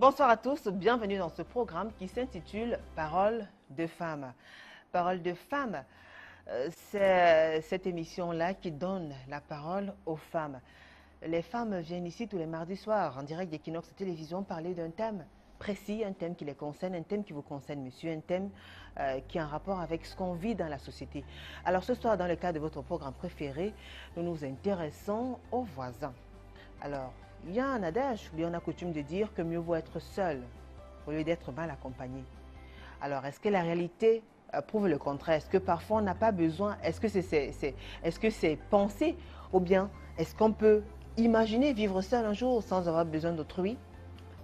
Bonsoir à tous, bienvenue dans ce programme qui s'intitule Parole de femmes. Parole de femmes, c'est cette émission-là qui donne la parole aux femmes. Les femmes viennent ici tous les mardis soirs en direct d'Equinox Télévision parler d'un thème précis, un thème qui les concerne, un thème qui vous concerne, monsieur, un thème qui a un rapport avec ce qu'on vit dans la société. Alors ce soir, dans le cadre de votre programme préféré, nous nous intéressons aux voisins. Alors, il y a un adage où on a coutume de dire que mieux vaut être seul au lieu d'être mal accompagné. Alors, est-ce que la réalité prouve le contraire? Est-ce que parfois on n'a pas besoin? Est-ce que c'est pensé? Ou bien est-ce qu'on peut imaginer vivre seul un jour sans avoir besoin d'autrui?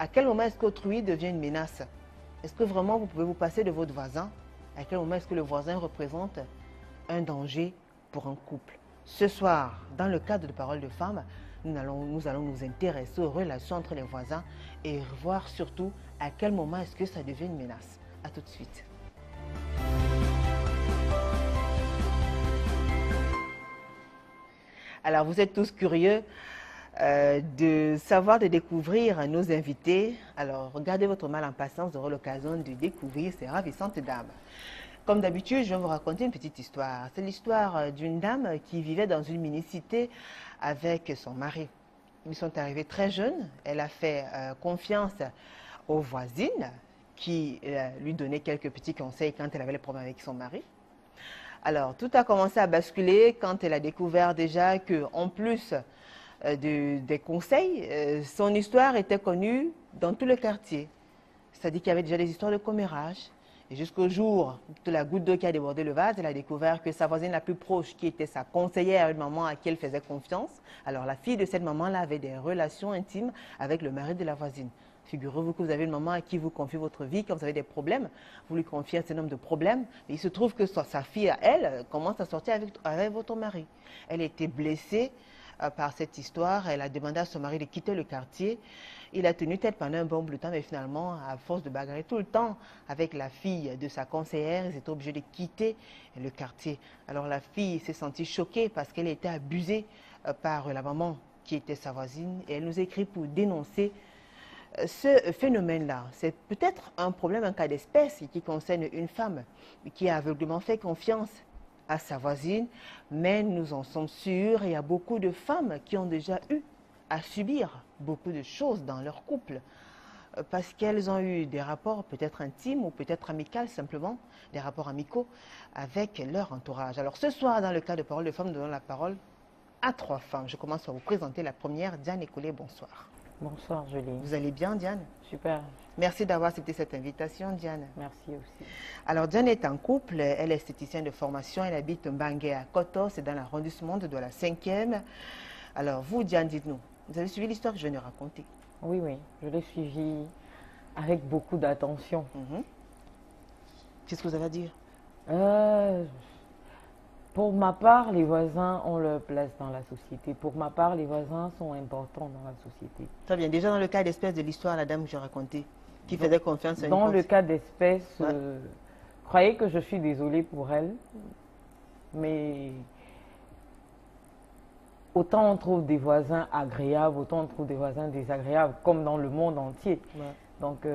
À quel moment est-ce qu'autrui devient une menace? Est-ce que vraiment vous pouvez vous passer de votre voisin? À quel moment est-ce que le voisin représente un danger pour un couple? Ce soir, dans le cadre de Paroles de femmes, nous allons nous intéresser aux relations entre les voisins et voir surtout à quel moment est-ce que ça devient une menace. A tout de suite. Alors, vous êtes tous curieux de savoir, de découvrir nos invités. Alors, regardez votre mal en patience, vous aurez l'occasion de découvrir ces ravissantes dames. Comme d'habitude, je vais vous raconter une petite histoire. C'est l'histoire d'une dame qui vivait dans une mini-cité avec son mari. Ils sont arrivés très jeunes. Elle a fait confiance aux voisines qui lui donnaient quelques petits conseils quand elle avait les problèmes avec son mari. Alors, tout a commencé à basculer quand elle a découvert déjà qu'en plus des conseils, son histoire était connue dans tout le quartier. C'est-à-dire qu'il y avait déjà des histoires de commérage. Et jusqu'au jour de la goutte d'eau qui a débordé le vase, elle a découvert que sa voisine la plus proche, qui était sa conseillère, une maman à qui elle faisait confiance, alors la fille de cette maman-là avait des relations intimes avec le mari de la voisine. Figurez-vous que vous avez une maman à qui vous confiez votre vie, quand vous avez des problèmes, vous lui confiez un certain nombre de problèmes, et il se trouve que sa fille, elle, commence à sortir avec votre mari. Elle était blessée par cette histoire, elle a demandé à son mari de quitter le quartier. Il a tenu tête pendant un bon bout de temps, mais finalement, à force de bagarrer tout le temps avec la fille de sa conseillère, ils étaient obligés de quitter le quartier. Alors la fille s'est sentie choquée parce qu'elle était abusée par la maman qui était sa voisine, et elle nous écrit pour dénoncer ce phénomène-là. C'est peut-être un problème, un cas d'espèce qui concerne une femme qui a aveuglément fait confiance à sa voisine, mais nous en sommes sûrs, il y a beaucoup de femmes qui ont déjà eu à subir beaucoup de choses dans leur couple parce qu'elles ont eu des rapports peut-être intimes ou peut-être amicaux simplement, des rapports amicaux avec leur entourage. Alors ce soir, dans le cas de Paroles de femmes, nous donnons la parole à 3 femmes. Je commence par vous présenter la première, Diane Écoulé, bonsoir. Bonsoir Julie. Vous allez bien, Diane? Super. Merci d'avoir accepté cette invitation, Diane. Merci aussi. Alors, Diane est en couple, elle est esthéticienne de formation, elle habite Mbangué à Koto, c'est dans l'arrondissement de la 5e. Alors, vous, Diane, dites-nous, vous avez suivi l'histoire que je viens de raconter? Oui, je l'ai suivi avec beaucoup d'attention. Qu'est-ce que vous avez à dire? Pour ma part, les voisins ont leur place dans la société. Pour ma part, les voisins sont importants dans la société. Très bien. Déjà dans le cas d'espèce de l'histoire, la dame que j'ai racontée, qui faisait confiance à une Dans le porte. cas d'espèce, croyez que je suis désolée pour elle, mais autant on trouve des voisins agréables, autant on trouve des voisins désagréables, comme dans le monde entier. Ouais. Donc,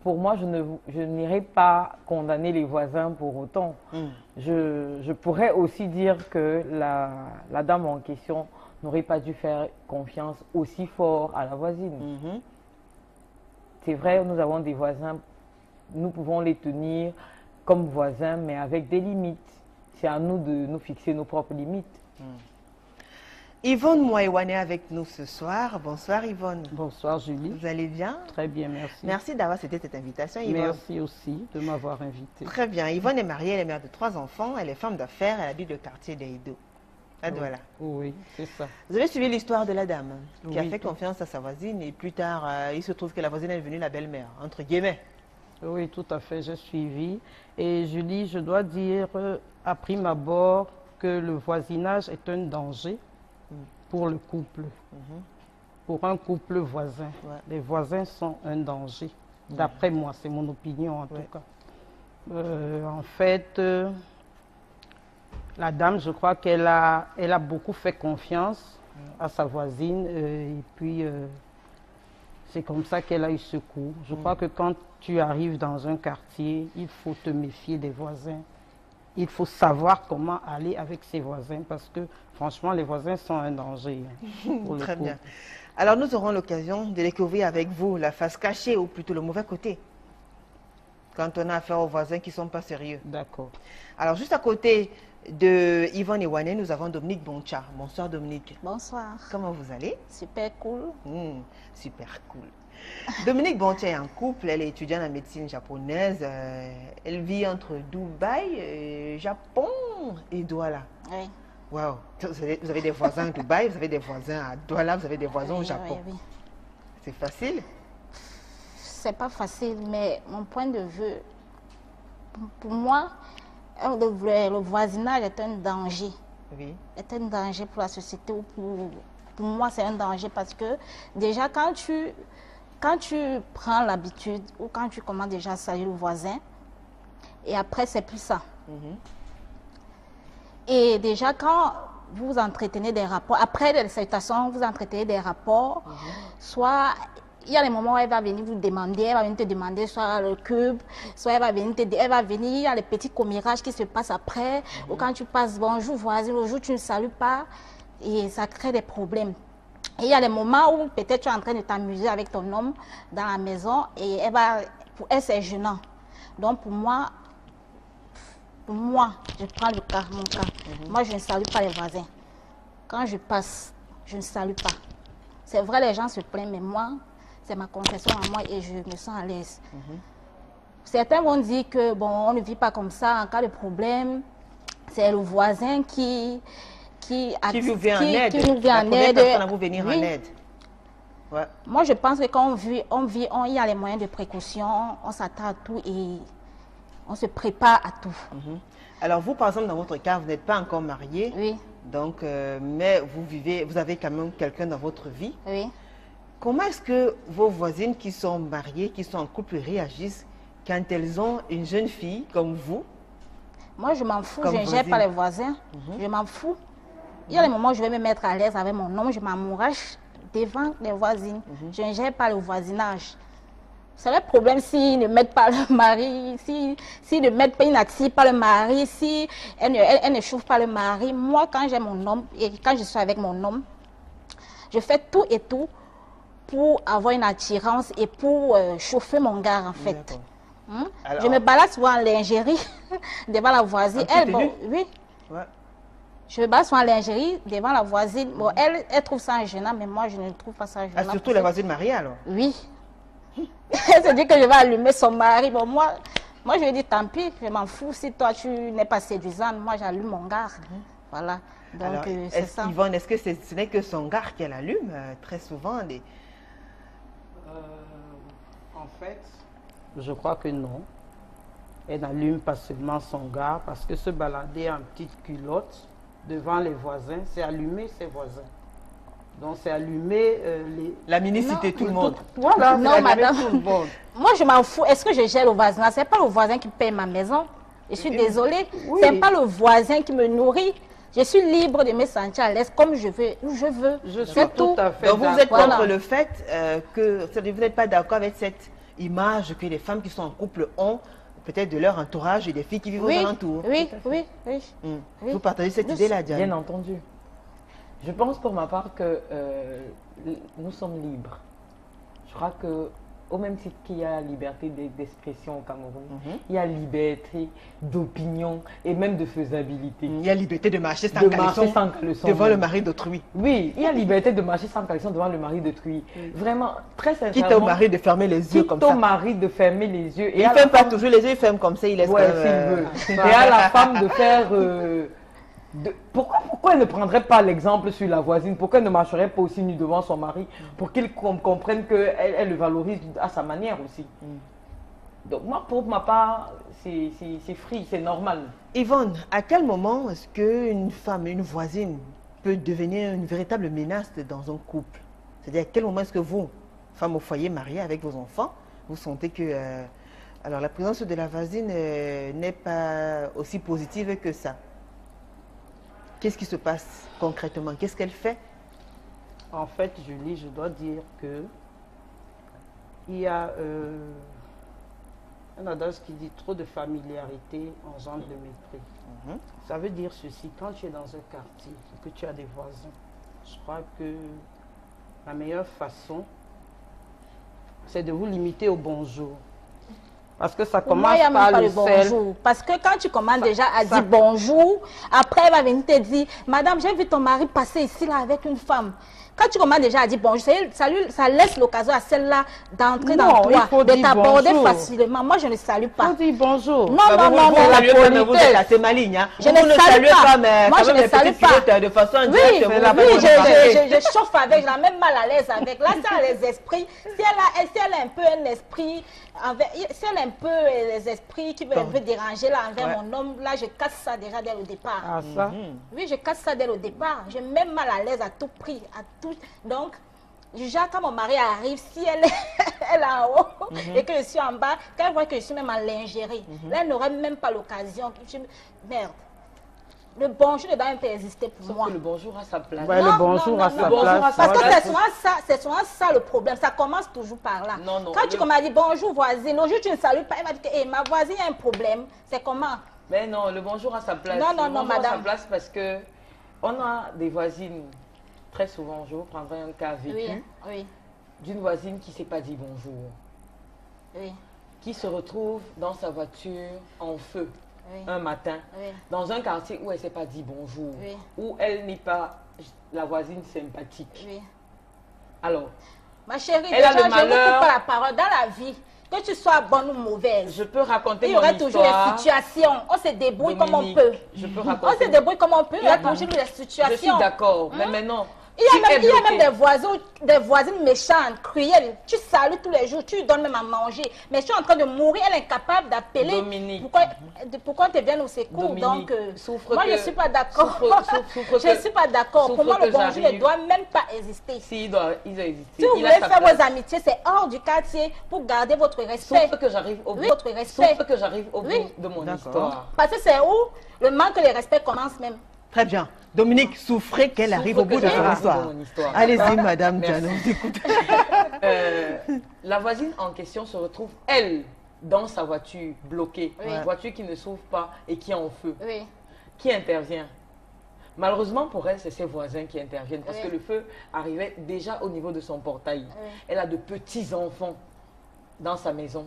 pour moi, je n'irai pas condamner les voisins pour autant. Je pourrais aussi dire que la dame en question n'aurait pas dû faire confiance aussi fort à la voisine. C'est vrai, nous avons des voisins, nous pouvons les tenir comme voisins, mais avec des limites. C'est à nous de nous fixer nos propres limites. Yvonne Moïwane est avec nous ce soir. Bonsoir Yvonne. Bonsoir Julie. Vous allez bien? Très bien, merci. Merci d'avoir accepté cette invitation, Yvonne. Merci aussi de m'avoir invitée. Très bien. Yvonne est mariée, elle est mère de 3 enfants, elle est femme d'affaires, elle habite le quartier d'Eido. Voilà. Oui, c'est ça. Vous avez suivi l'histoire de la dame qui a Oui, fait confiance à sa voisine et plus tard, il se trouve que la voisine est devenue la belle-mère, entre guillemets. Oui, tout à fait, j'ai suivi. Et Julie, je dois dire à prime abord que le voisinage est un danger pour le couple, pour un couple voisin. Ouais. Les voisins sont un danger, d'après moi, c'est mon opinion en tout cas. En fait, la dame, je crois qu'elle a beaucoup fait confiance à sa voisine et puis C'est comme ça qu'elle a eu secours. Je crois que quand tu arrives dans un quartier, il faut te méfier des voisins. Il faut savoir comment aller avec ses voisins parce que franchement, les voisins sont un danger. Pour Très le bien. couple. Alors, nous aurons l'occasion de découvrir avec vous la face cachée ou plutôt le mauvais côté quand on a affaire aux voisins qui ne sont pas sérieux. D'accord. Alors, juste à côté de Yvonne et Wané, nous avons Dominique Boncha. Bonsoir Dominique. Bonsoir. Comment vous allez? Super cool. Super cool. Dominique Boncha est en couple, elle est étudiante en médecine japonaise. Elle vit entre Dubaï, Japon et Douala. Oui. Waouh! Vous avez des voisins à Dubaï, vous avez des voisins à Douala, vous avez des voisins au Japon. Oui, oui. C'est facile? C'est pas facile, mais mon point de vue, pour moi, le voisinage est un danger. Oui. Est un danger pour la société ou pour moi, c'est un danger parce que déjà, quand tu prends l'habitude ou quand tu commences déjà à saluer le voisin, et après, c'est plus ça. Et déjà, quand vous entretenez des rapports, après les salutations, vous entretenez des rapports, soit il y a des moments où elle va venir vous demander, elle va venir te demander soit le cube, soit elle va venir il y a les petits commérages qui se passent après, ou quand tu passes bonjour voisin, le jour où tu ne salues pas, et ça crée des problèmes. Et il y a des moments où peut-être tu es en train de t'amuser avec ton homme dans la maison, et pour elle c'est gênant. Donc pour moi, je prends mon cas. Moi, je ne salue pas les voisins. Quand je passe, je ne salue pas. C'est vrai, les gens se plaignent, mais moi, c'est ma conception à moi et je me sens à l'aise. Certains vont dire que, bon, on ne vit pas comme ça. En cas de problème, c'est le voisin qui vous vient en aide. Qui nous vient en aide. Personne à vous venir en Oui. aide. Ouais. Moi, je pense que quand il y a les moyens de précaution, on s'attend à tout et on se prépare à tout. Alors vous, par exemple, dans votre cas, vous n'êtes pas encore marié. Oui, Donc, mais vous avez quand même quelqu'un dans votre vie. oui. Comment est-ce que vos voisines qui sont mariées, qui sont en couple, réagissent quand elles ont une jeune fille comme vous? Moi, je m'en fous, Comme je ne gère pas voisine. les voisins. Je m'en fous. Il y a des moments où je vais me mettre à l'aise avec mon homme, je m'amourache devant les voisines. Je ne gère pas le voisinage. C'est le problème s'ils ne mettent pas le mari, s'ils ne mettent pas, ils n'attirent pas le mari, si elle ne chauffe pas le mari. Moi, quand j'ai mon homme et quand je suis avec mon homme, je fais tout et tout pour avoir une attirance et pour chauffer mon gars, en fait. D'accord. Alors- Je me balade souvent en lingerie devant la voisine. En petite tenue? Oui. Ouais. Je me balade souvent en lingerie devant la voisine. Bon, elle trouve ça gênant, mais moi, je ne trouve pas ça gênant. Ah, surtout les voisines mariées alors? Oui. Elle se dit que je vais allumer son mari. Bon, moi, je lui dis, tant pis, je m'en fous. Si toi, tu n'es pas séduisante, moi, j'allume mon gars. Voilà. Donc, Alors, c'est ça. Yvonne, est-ce que ce n'est que son gars qu'elle allume très souvent En fait, je crois que non. Elle n'allume pas seulement son gars parce que se balader en petite culotte devant les voisins, c'est allumer ses voisins. Donc c'est allumer La minicité, tout le monde. Voilà, Non, c'est allumer madame. tout le monde. Moi, je m'en fous. Est-ce que je gère le voisinage? Ce n'est pas le voisin qui paye ma maison. Je suis désolée. Oui. Ce n'est pas le voisin qui me nourrit. Je suis libre de me sentir à l'aise comme je veux, où je veux. Je suis C'est tout tout. à fait Donc vous êtes d'accord. Voilà. contre le fait que vous n'êtes pas d'accord avec cette image que les femmes qui sont en couple ont, peut-être de leur entourage et des filles qui vivent aux Oui, alentours. oui, oui, oui. Hmm. Oui. Vous partagez cette Je idée-là, Diane? Bien entendu. Je pense pour ma part que nous sommes libres. Je crois que au même titre qu'il y a la liberté d'expression au Cameroun, il y a liberté d'opinion et même de faisabilité. Il y a liberté de marcher sans De caleçon marcher sans caleçon. devant le mari d'autrui. Oui, il y a liberté de marcher sans caleçon devant le mari d'autrui. Vraiment, très sincèrement. Quitte au mari de fermer les yeux quitte comme au ça. mari de fermer les yeux. Il à ne la ferme pas femme- toujours les yeux, il ferme comme ça, il laisse Ouais, quand même, s'il veut. Et à la femme de faire... Pourquoi elle ne prendrait pas l'exemple sur la voisine? Pourquoi elle ne marcherait pas aussi nue devant son mari pour qu'il comprenne qu'elle le valorise à sa manière aussi? Donc moi, pour ma part, c'est free, c'est normal. Yvonne, à quel moment est-ce qu'une femme, une voisine, peut devenir une véritable menace dans un couple? C'est-à-dire à quel moment est-ce que vous, femme au foyer mariée avec vos enfants, vous sentez que alors la présence de la voisine n'est pas aussi positive que ça? Qu'est-ce qui se passe concrètement? Qu'est-ce qu'elle fait? En fait, Julie, je dois dire que il y a un adage qui dit trop de familiarité engendre le mépris. Ça veut dire ceci, quand tu es dans un quartier et que tu as des voisins, je crois que la meilleure façon, c'est de vous limiter au bonjour. Parce que ça Pour moi, commence il n'y a même par pas le le sel. bonjour. Parce que quand tu commences déjà à dire bonjour, après elle va venir te dire, madame, j'ai vu ton mari passer ici là avec une femme. Quand tu commences déjà à dire bonjour, ça laisse l'occasion à celle-là d'entrer dans Non, il toi, faut de dire t'aborder bonjour. facilement. Moi, je ne salue pas. On dit bonjour. Non, non, non, Vous non. saluez pas, mais vous politesse. êtes assez maligne. Hein. Je Vous ne ne salue saluez pas. pas, mais Moi, quand je même ne les salue petites pas. culottes de façon Oui, indirecte, vous la oui, faites je chauffe avec, je la même mal à l'aise avec. Là, ça a les esprits. Si elle a un peu un esprit, si elle a un peu les esprits qui veulent un peu déranger là envers mon homme, là, je casse ça déjà dès le départ. Ah, ça. Oui, je casse ça dès le départ. Je me mets mal à l'aise à tout prix, à tout. Donc, déjà, quand mon mari arrive, si elle est en haut et que je suis en bas, quand elle voit que je suis même en lingerie, là, elle n'aurait même pas l'occasion. Merde. Le bonjour ne doit même pas exister pour Sauf moi. que le bonjour a sa place. Ouais, Non, le bonjour non, à non, sa non. place. Parce que Voilà. c'est souvent ça le problème. Ça commence toujours par là. Non, non, Quand tu commences à dire bonjour voisine, le jour où tu ne salues pas, elle va dire que ma voisine a un problème. C'est comment? Mais non, le bonjour a sa place. Non, non, Le non, bonjour a sa madame. place parce que on a des voisines, très souvent, je vous prendrai un cas vécu, Oui, oui, d'une voisine qui ne s'est pas dit bonjour, oui, qui se retrouve dans sa voiture en feu oui. un matin, Oui. dans un quartier où elle ne s'est pas dit bonjour, Oui. où elle n'est pas la voisine sympathique. Oui. Alors, Ma chérie, Elle a déjà, le je ne malheur. coupe pas la parole. Dans la vie, que tu sois bonne ou mauvaise, je peux raconter il y mon aura toujours histoire. des situations. On se débrouille comme on Dominique, peut. je peux On se raconter. débrouille comme on peut. Il y a Attends. toujours des Je suis situations. d'accord, mais maintenant, Il y a tu es même, il y a bloqué. même des voisines méchantes, cruelles. Tu salues tous les jours, tu lui donnes même à manger. Mais je suis en train de mourir, elle est incapable d'appeler. Dominique. Pourquoi on te vient au secours? Dominique, Donc, souffre moi, je que- ne suis pas d'accord. souffre Je que- ne suis pas d'accord. Pour souffre moi, le que bonjour ne j'arrive. doit même pas exister. Si, il doit exister. Si vous Il voulez a sa faire place. vos amitiés, c'est hors du quartier pour garder votre respect. Sauf que j'arrive au bout. Oui, votre respect. Sauf que j'arrive au Oui. bout de mon D'accord. histoire. Parce que c'est où le manque de respect commence même. Très bien. Dominique, souffrez qu'elle Souffre arrive au que bout de j'arrive son au bout histoire. de mon histoire. Allez-y, madame Merci. Diane, on vous écoute. La voisine en question se retrouve, elle, dans sa voiture, bloquée. Oui. Une voiture qui ne s'ouvre pas et qui est en feu. Oui. Qui intervient? Malheureusement pour elle, c'est ses voisins qui interviennent parce Oui. que le feu arrivait déjà au niveau de son portail. Elle a de petits-enfants dans sa maison.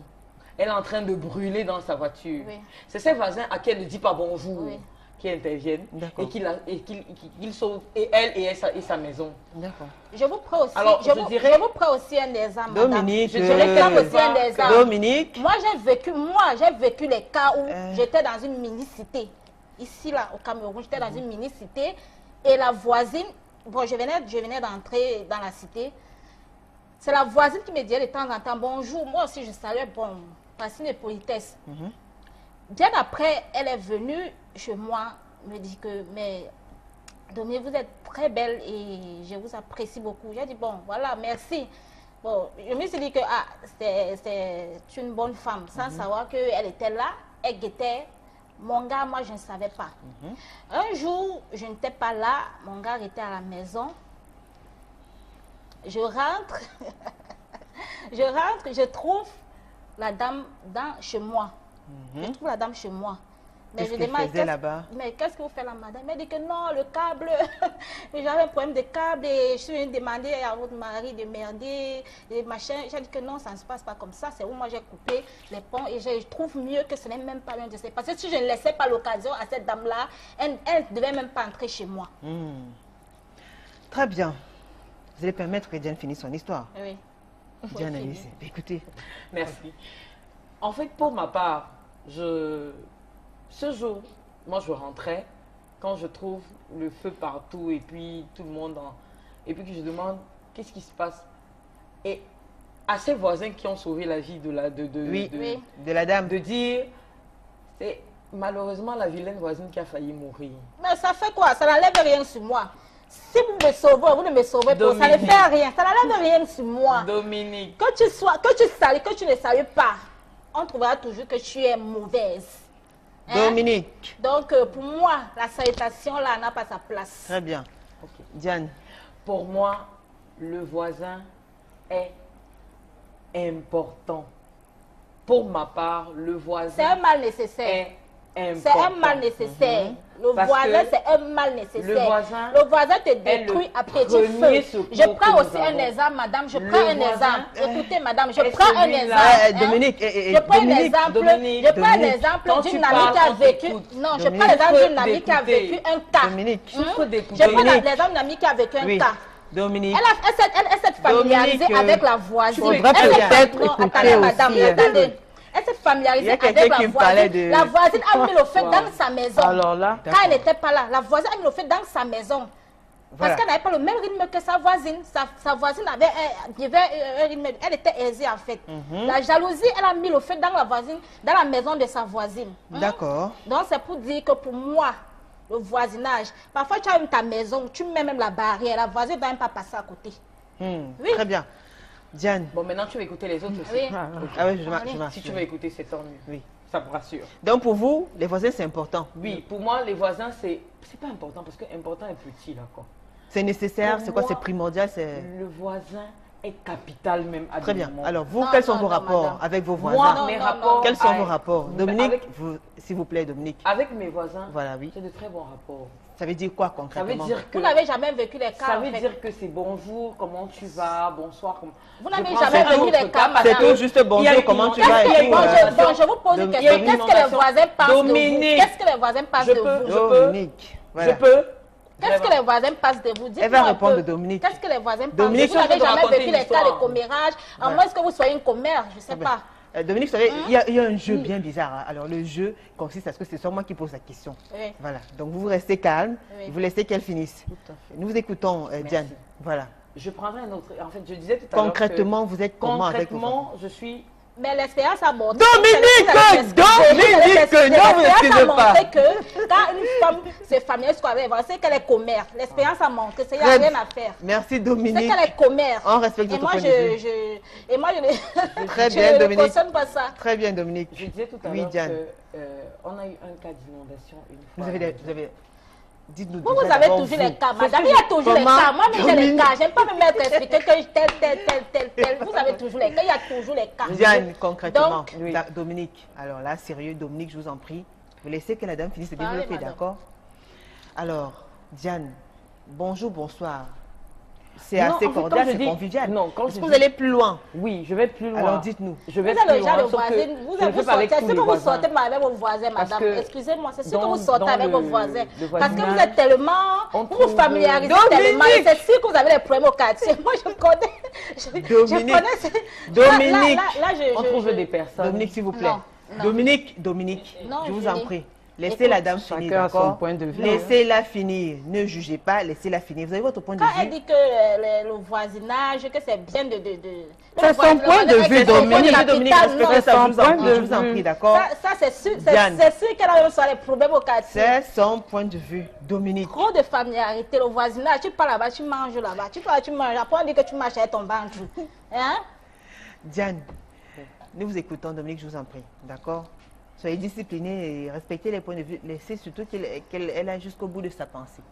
Elle est en train de brûler dans sa voiture. Oui. C'est ses voisins à qui elle ne dit pas bonjour Oui. qui interviennent D'accord. et qu'ils sauvent et elle et sa maison. D'accord. Je vous prends aussi, Alors, je dirais- je vous prends aussi un exemple. madame. Dominique, Je Je vais faire aussi un que- exemple. Dominique, Moi, j'ai vécu les cas où j'étais dans une mini-cité. Ici, là, au Cameroun, j'étais dans une mini-cité. Et la voisine, bon, je venais d'entrer dans la cité. C'est la voisine qui me disait de temps en temps, bonjour. Moi aussi, je saluais, bon, par signe de politesse. Bien après, elle est venue chez moi, me dit que, mais Dominique, vous êtes très belle et je vous apprécie beaucoup. J'ai dit, bon, voilà, merci. Bon, je me suis dit que c'est une bonne femme, sans savoir qu'elle était là, elle guettait. Mon gars, moi, je ne savais pas. Un jour, je n'étais pas là, mon gars était à la maison. Je rentre, je trouve la dame chez moi. Je trouve la dame chez moi. Mais Qu'est-ce je qu'elle demande, faisait là-bas? mais qu'est-ce que vous faites là, madame? Elle dit que non, le câble, j'avais un problème de câble et je suis venue demander à votre mari de merder, et machin. J'ai dit que non, ça ne se passe pas comme ça. C'est où moi j'ai coupé les ponts et je trouve mieux que ce n'est même pas l'un de ces. Parce que si je ne laissais pas l'occasion à cette dame-là, elle ne devait même pas entrer chez moi. très bien. Vous allez permettre que Diane finisse son histoire. Oui. Diane, allez-y. Écoutez. Merci. En fait, pour ma part, ce jour, moi je rentrais, quand je trouve le feu partout et puis tout le monde, et puis que je demande qu'est-ce qui se passe. Et à ces voisins qui ont sauvé la vie de Oui, de la dame. de dire, c'est malheureusement la vilaine voisine qui a failli mourir. Mais ça fait quoi? Ça n'enlève rien sur moi. Si vous me sauvez, vous ne me sauvez pas, ça ne Dominique. fait rien. Ça n'enlève rien sur moi. Dominique, Que tu salues, que tu ne salues pas, on trouvera toujours que tu es mauvaise. Hein? Dominique. Donc, pour moi, la salutation là n'a pas sa place. Très bien. Diane. pour moi, le voisin est important. Pour ma part, le voisin C'est un mal nécessaire. est C'est un important. mal nécessaire. Le Parce voisin, que c'est un mal nécessaire. le Le voisin te est détruit le à petit premier feu. secours Je prends que aussi nous un avons. exemple, madame. Je Le prends un voisin exemple. Écoutez, madame, je est prends un celui-là. exemple. hein. Dominique, Je prends un Dominique, exemple. Dominique, Je prends un Dominique, exemple quand d'une tu amie parles, qui a on vécu. t'écoute. Non, je Dominique, prends l'exemple je d'une peux amie qui a t'écouter. vécu un cas. Dominique. Je peux Je d'écouter. prends Dominique. l'exemple d'une amie qui a vécu un Oui. cas. Dominique. Elle s'est familiarisée Dominique, avec la voisine. faudra Elle s'est peut-être non, écouter attendez, madame, aussi, attendez. Elle s'est Il y familiarisée a quelqu'un avec qui la me parlait voisine. de- La voisine a mis le feu dans sa maison. Alors là, Quand elle n'était pas là, la voisine a mis le feu dans sa maison. Voilà. Parce qu'elle n'avait pas le même rythme que sa voisine. Sa voisine avait un rythme, elle était aisée en fait. La jalousie, elle a mis le feu dans dans la maison de sa voisine. D'accord. Donc c'est pour dire que pour moi, le voisinage, parfois tu as même ta maison, tu mets même la barrière, la voisine ne doit même pas passer à côté. Oui. Très bien. Diane. Bon, maintenant tu vas écouter les autres aussi. Oui. Ah oui, je Allez. m'assure. Si tu veux écouter, c'est tant mieux. Oui. Ça me rassure. Donc pour vous, les voisins, c'est important. Oui, pour moi, les voisins, c'est pas important parce que important est petit là quoi. C'est nécessaire, Pour c'est quoi, moi, c'est primordial, c'est... Le voisin est capital même à Très des bien. moments. Alors vous, Non, quels sont non, vos non, rapports madame. avec vos Moi, voisins? mes non, rapports. non. Quels sont vos avec- rapports? mais Dominique, avec- s'il vous plaît, Dominique. Avec mes voisins, Voilà, oui. j'ai de très bons rapports. Ça veut dire quoi Ça veut concrètement? dire que Vous n'avez jamais vécu les cas. ça en veut fait. dire que c'est bonjour, comment tu vas, bonsoir. Vous Je n'avez prends jamais un vécu autre les cas, C'est madame. tout juste Il y a bonjour, une comment tu inondation. vas et Il y a tout. une Bon, inondation. je vous pose une Il y a question. une Qu'est-ce que les inondation. voisins pensent de vous? Dominique. Qu'est-ce que les voisins pensent de vous? Dominique. Voilà. Je peux. Qu'est-ce que les voisins pensent de vous? Dites-moi Elle va un répondre, peu. Dominique. Qu'est-ce que les voisins pensent de Dominique, vous? Vous je n'avez vais te jamais raconter vécu une les cas de histoire. commérage, à Voilà. moins que vous soyez une commère, je ne sais pas. Dominique, vous savez, il y a un jeu bien bizarre. Hein. Alors, le jeu consiste à ce que c'est seulement moi qui pose la question. Oui. Voilà. Donc, vous restez calme. Oui. Vous laissez qu'elle finisse. Nous vous écoutons, Diane. Voilà. Je prendrai un autre. En fait, je disais tout à l'heure. Concrètement, vous êtes comment avec vos concrètement, je suis. Mais l'expérience a montré. Dominique, Dominique, non, vous excusez pas. Que quand une femme se familiarise avec les voisins, c'est qu'elle est commère. L'expérience a montré qu'il n'y a Très rien bien. à faire. Merci, C'est Dominique. qu'elle est commère. On respecte Et votre moi, point de vue. et moi, je ne Très je bien, ne Dominique. cautionne pas ça. Très bien, Dominique. Je disais tout à Oui, l'heure Diane. que on a eu un cas d'inondation une fois. Vous avez... Dites-nous Vous, déjà vous avez d'abord, toujours vous. les cas, madame. Il y a toujours les Comment cas. Moi, j'ai les Dominique- cas. J'aime pas me mettre à expliquer que tel. Vous avez toujours les cas. Il y a toujours les cas. Diane, concrètement. Donc, oui. Dominique, alors là, sérieux, Dominique, je vous en prie. Vous laissez que la dame finisse de Parlez, développer, madame. d'accord? Alors, Diane, bonjour, bonsoir. C'est Non, assez en fait, quand cordial, je c'est dis- convivial. non, quand Est-ce je que vous dis- allez plus loin? Oui, je vais plus loin. Alors, dites-nous. Je Vous vais êtes plus le genre loin. de sauf que voisine, je ne fais pas avec sortez, tous c'est les que vous voisins. sortez avec vos voisins, Parce madame. que Excusez-moi, c'est sûr que dans- vous sortez dans avec vos le- voisins. le Parce que voisinage, vous êtes tellement, on vous vous trouve- familiarisez Dominique. tellement. Et c'est sûr que vous avez des problèmes au quartier. Moi, je connais. Je Dominique. connais. Dominique. Là, On trouve des personnes. Dominique, s'il vous plaît. Non, non. Dominique, Non, je vous Julie. en prie. Laissez Écoute, la dame finir, chacun a son d'accord? point de vue. Laissez-la finir. Ne jugez pas, laissez-la finir. Vous avez votre point de Quand elle vue? dit que le voisinage, que c'est bien de... C'est son point de vue, Dominique. Dominique, respectez ça, je vous en prie, je vous en prie, d'accord? Ça, c'est sûr, Diane. c'est sûr qu'elle a même sur les problèmes au quartier. C'est son point de vue, Dominique. Trop de familiarité, le voisinage, tu pars là-bas, tu manges là-bas, tu pars, tu manges. Après, on dit que tu marches avec ton ventre. Hein? Diane, nous vous écoutons, Dominique, je vous en prie, d'accord? Soyez disciplinés et respectez les points de vue. Laissez surtout qu'elle aille jusqu'au bout de sa pensée.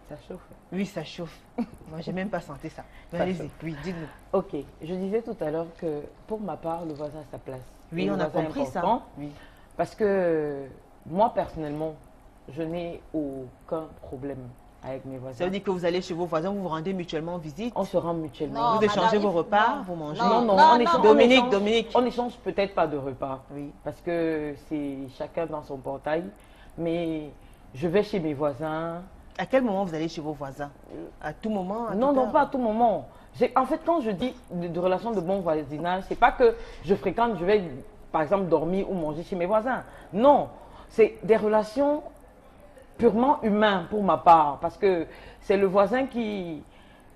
Ça chauffe. Oui, ça chauffe. Moi, j'ai même pas senti ça. Mais Ça allez-y, chauffe. oui, dites-nous. Ok, je disais tout à l'heure que pour ma part, le voisin a sa place. Oui, Et le on a voisin est compris ça. important Oui. Parce que moi, personnellement, je n'ai aucun problème avec mes Ça voisins. veut dire que vous allez chez vos voisins, vous vous rendez mutuellement visite. On se rend mutuellement. Non, Vous échangez madame, vos repas, non. vous mangez. Non, non, non, on échange- non. on Dominique, échange- Dominique. On échange peut-être pas de repas. Oui. Parce que c'est chacun dans son portail. Mais je vais chez mes voisins. À quel moment vous allez chez vos voisins? À tout moment? Non, toute non, heure? pas à tout moment. En fait, quand je dis de relations de bon voisinage, c'est pas que je fréquente, je vais par exemple dormir ou manger chez mes voisins. Non, c'est des relations purement humaines pour ma part. Parce que c'est le voisin qui...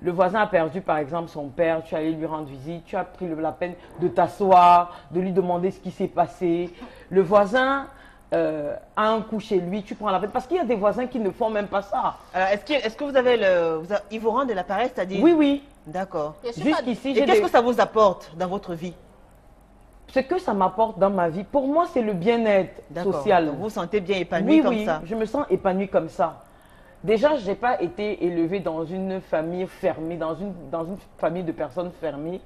Le voisin a perdu par exemple son père, tu es allé lui rendre visite, tu as pris la peine de t'asseoir, de lui demander ce qui s'est passé. Le voisin a un coup chez lui, tu prends la peine. Parce qu'il y a des voisins qui ne font même pas ça. Alors, est-ce que vous avez ils vous rendent de l'appareil, c'est-à-dire? Oui, oui. D'accord. Je suis pas- Jusqu'ici, Et j'ai qu'est-ce des... que ça vous apporte dans votre vie? Ce que ça m'apporte dans ma vie, pour moi, c'est le bien-être D'accord. social. Donc, vous vous sentez bien épanoui Oui, comme oui, ça? je me sens épanouie comme ça. Déjà, je n'ai pas été élevée dans une famille fermée, dans une famille de personnes fermées.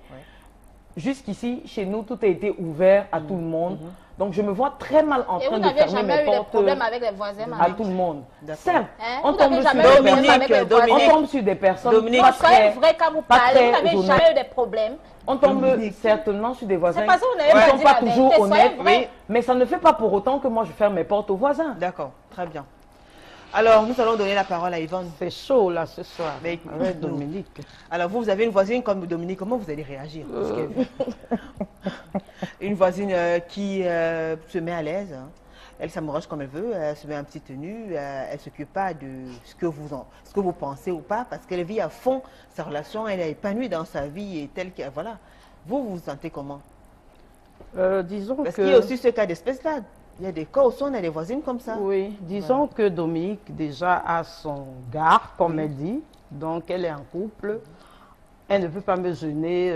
jusqu'ici, chez nous, tout a été ouvert à tout le monde. Donc, je me vois très mal en Et train vous de n'avez fermer jamais mes eu des portes problèmes avec les voisins, à madame? tout le monde. D'accord. Simple. Hein? On Vous tombe n'avez sur jamais des eu des problèmes personnes- avec les Dominique, voisins? on tombe sur des personnes Dominique. pas Soyez très, vrai quand vous pas parlez, vous très n'avez honnêtes. jamais eu des problèmes. On tombe Dominique. certainement sur des voisins C'est parce que vous n'avez qui pas ne sont dit pas la toujours vérité, soyez honnêtes, vrai. mais ça ne fait pas pour autant que moi je ferme mes portes aux voisins. D'accord, très bien. Alors, nous allons donner la parole à Yvonne. C'est chaud là ce soir Mais avec non. Dominique. Alors, vous avez une voisine comme Dominique, comment vous allez réagir? Parce que- Une voisine qui se met à l'aise, hein. Elle s'amourage comme elle veut, elle se met en petite tenue, elle ne s'occupe pas de ce que vous pensez ou pas, parce qu'elle vit à fond sa relation, elle est épanouie dans sa vie et telle qu'elle. Voilà. Vous vous sentez comment? Disons Parce que... qu'il y a aussi ce cas d'espèce-là. Il y a des cas où on a des voisines comme ça. Oui, disons que Dominique déjà a son gars, comme elle dit, donc elle est en couple. Elle ne peut pas me gêner,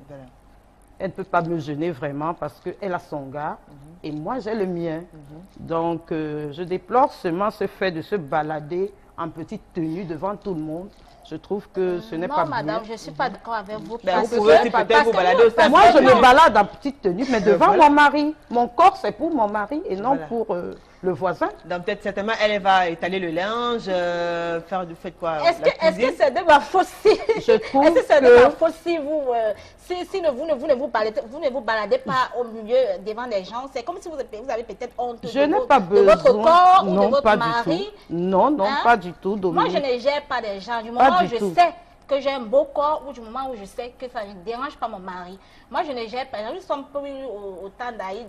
Voilà. elle ne peut pas me gêner vraiment parce qu'elle a son gars et moi j'ai le mien. Donc je déplore seulement ce fait de se balader en petite tenue devant tout le monde. Je trouve que ce n'est Non, pas madame, bien. je ne suis pas d'accord avec vous. Ben, parce vous pouvez que- aussi peut-être parce vous que balader non, au stade. Moi, je Non. me balade en petite tenue, mais devant voilà. mon mari. Mon corps, c'est pour mon mari et non Voilà. pour le voisin. Donc peut-être certainement, elle va étaler le linge, faire du fait quoi? Est-ce la que est-ce que cuisine. c'est de ma faute si Je trouve est-ce que c'est de que- ma faute si vous si vous ne vous baladez pas au milieu devant des gens, c'est comme si vous avez peut-être honte Je de, n'ai votre, pas de besoin. votre corps ou Non, de votre pas mari. du tout. Non, non, Hein? pas du tout, Moi, Dominique. je ne gère pas des gens. Du Pas moment où du je tout. sais que j'ai un beau corps ou du moment où je sais que ça ne dérange pas mon mari. Moi, je ne gère pas. Nous sommes plus au temps d'Aïd,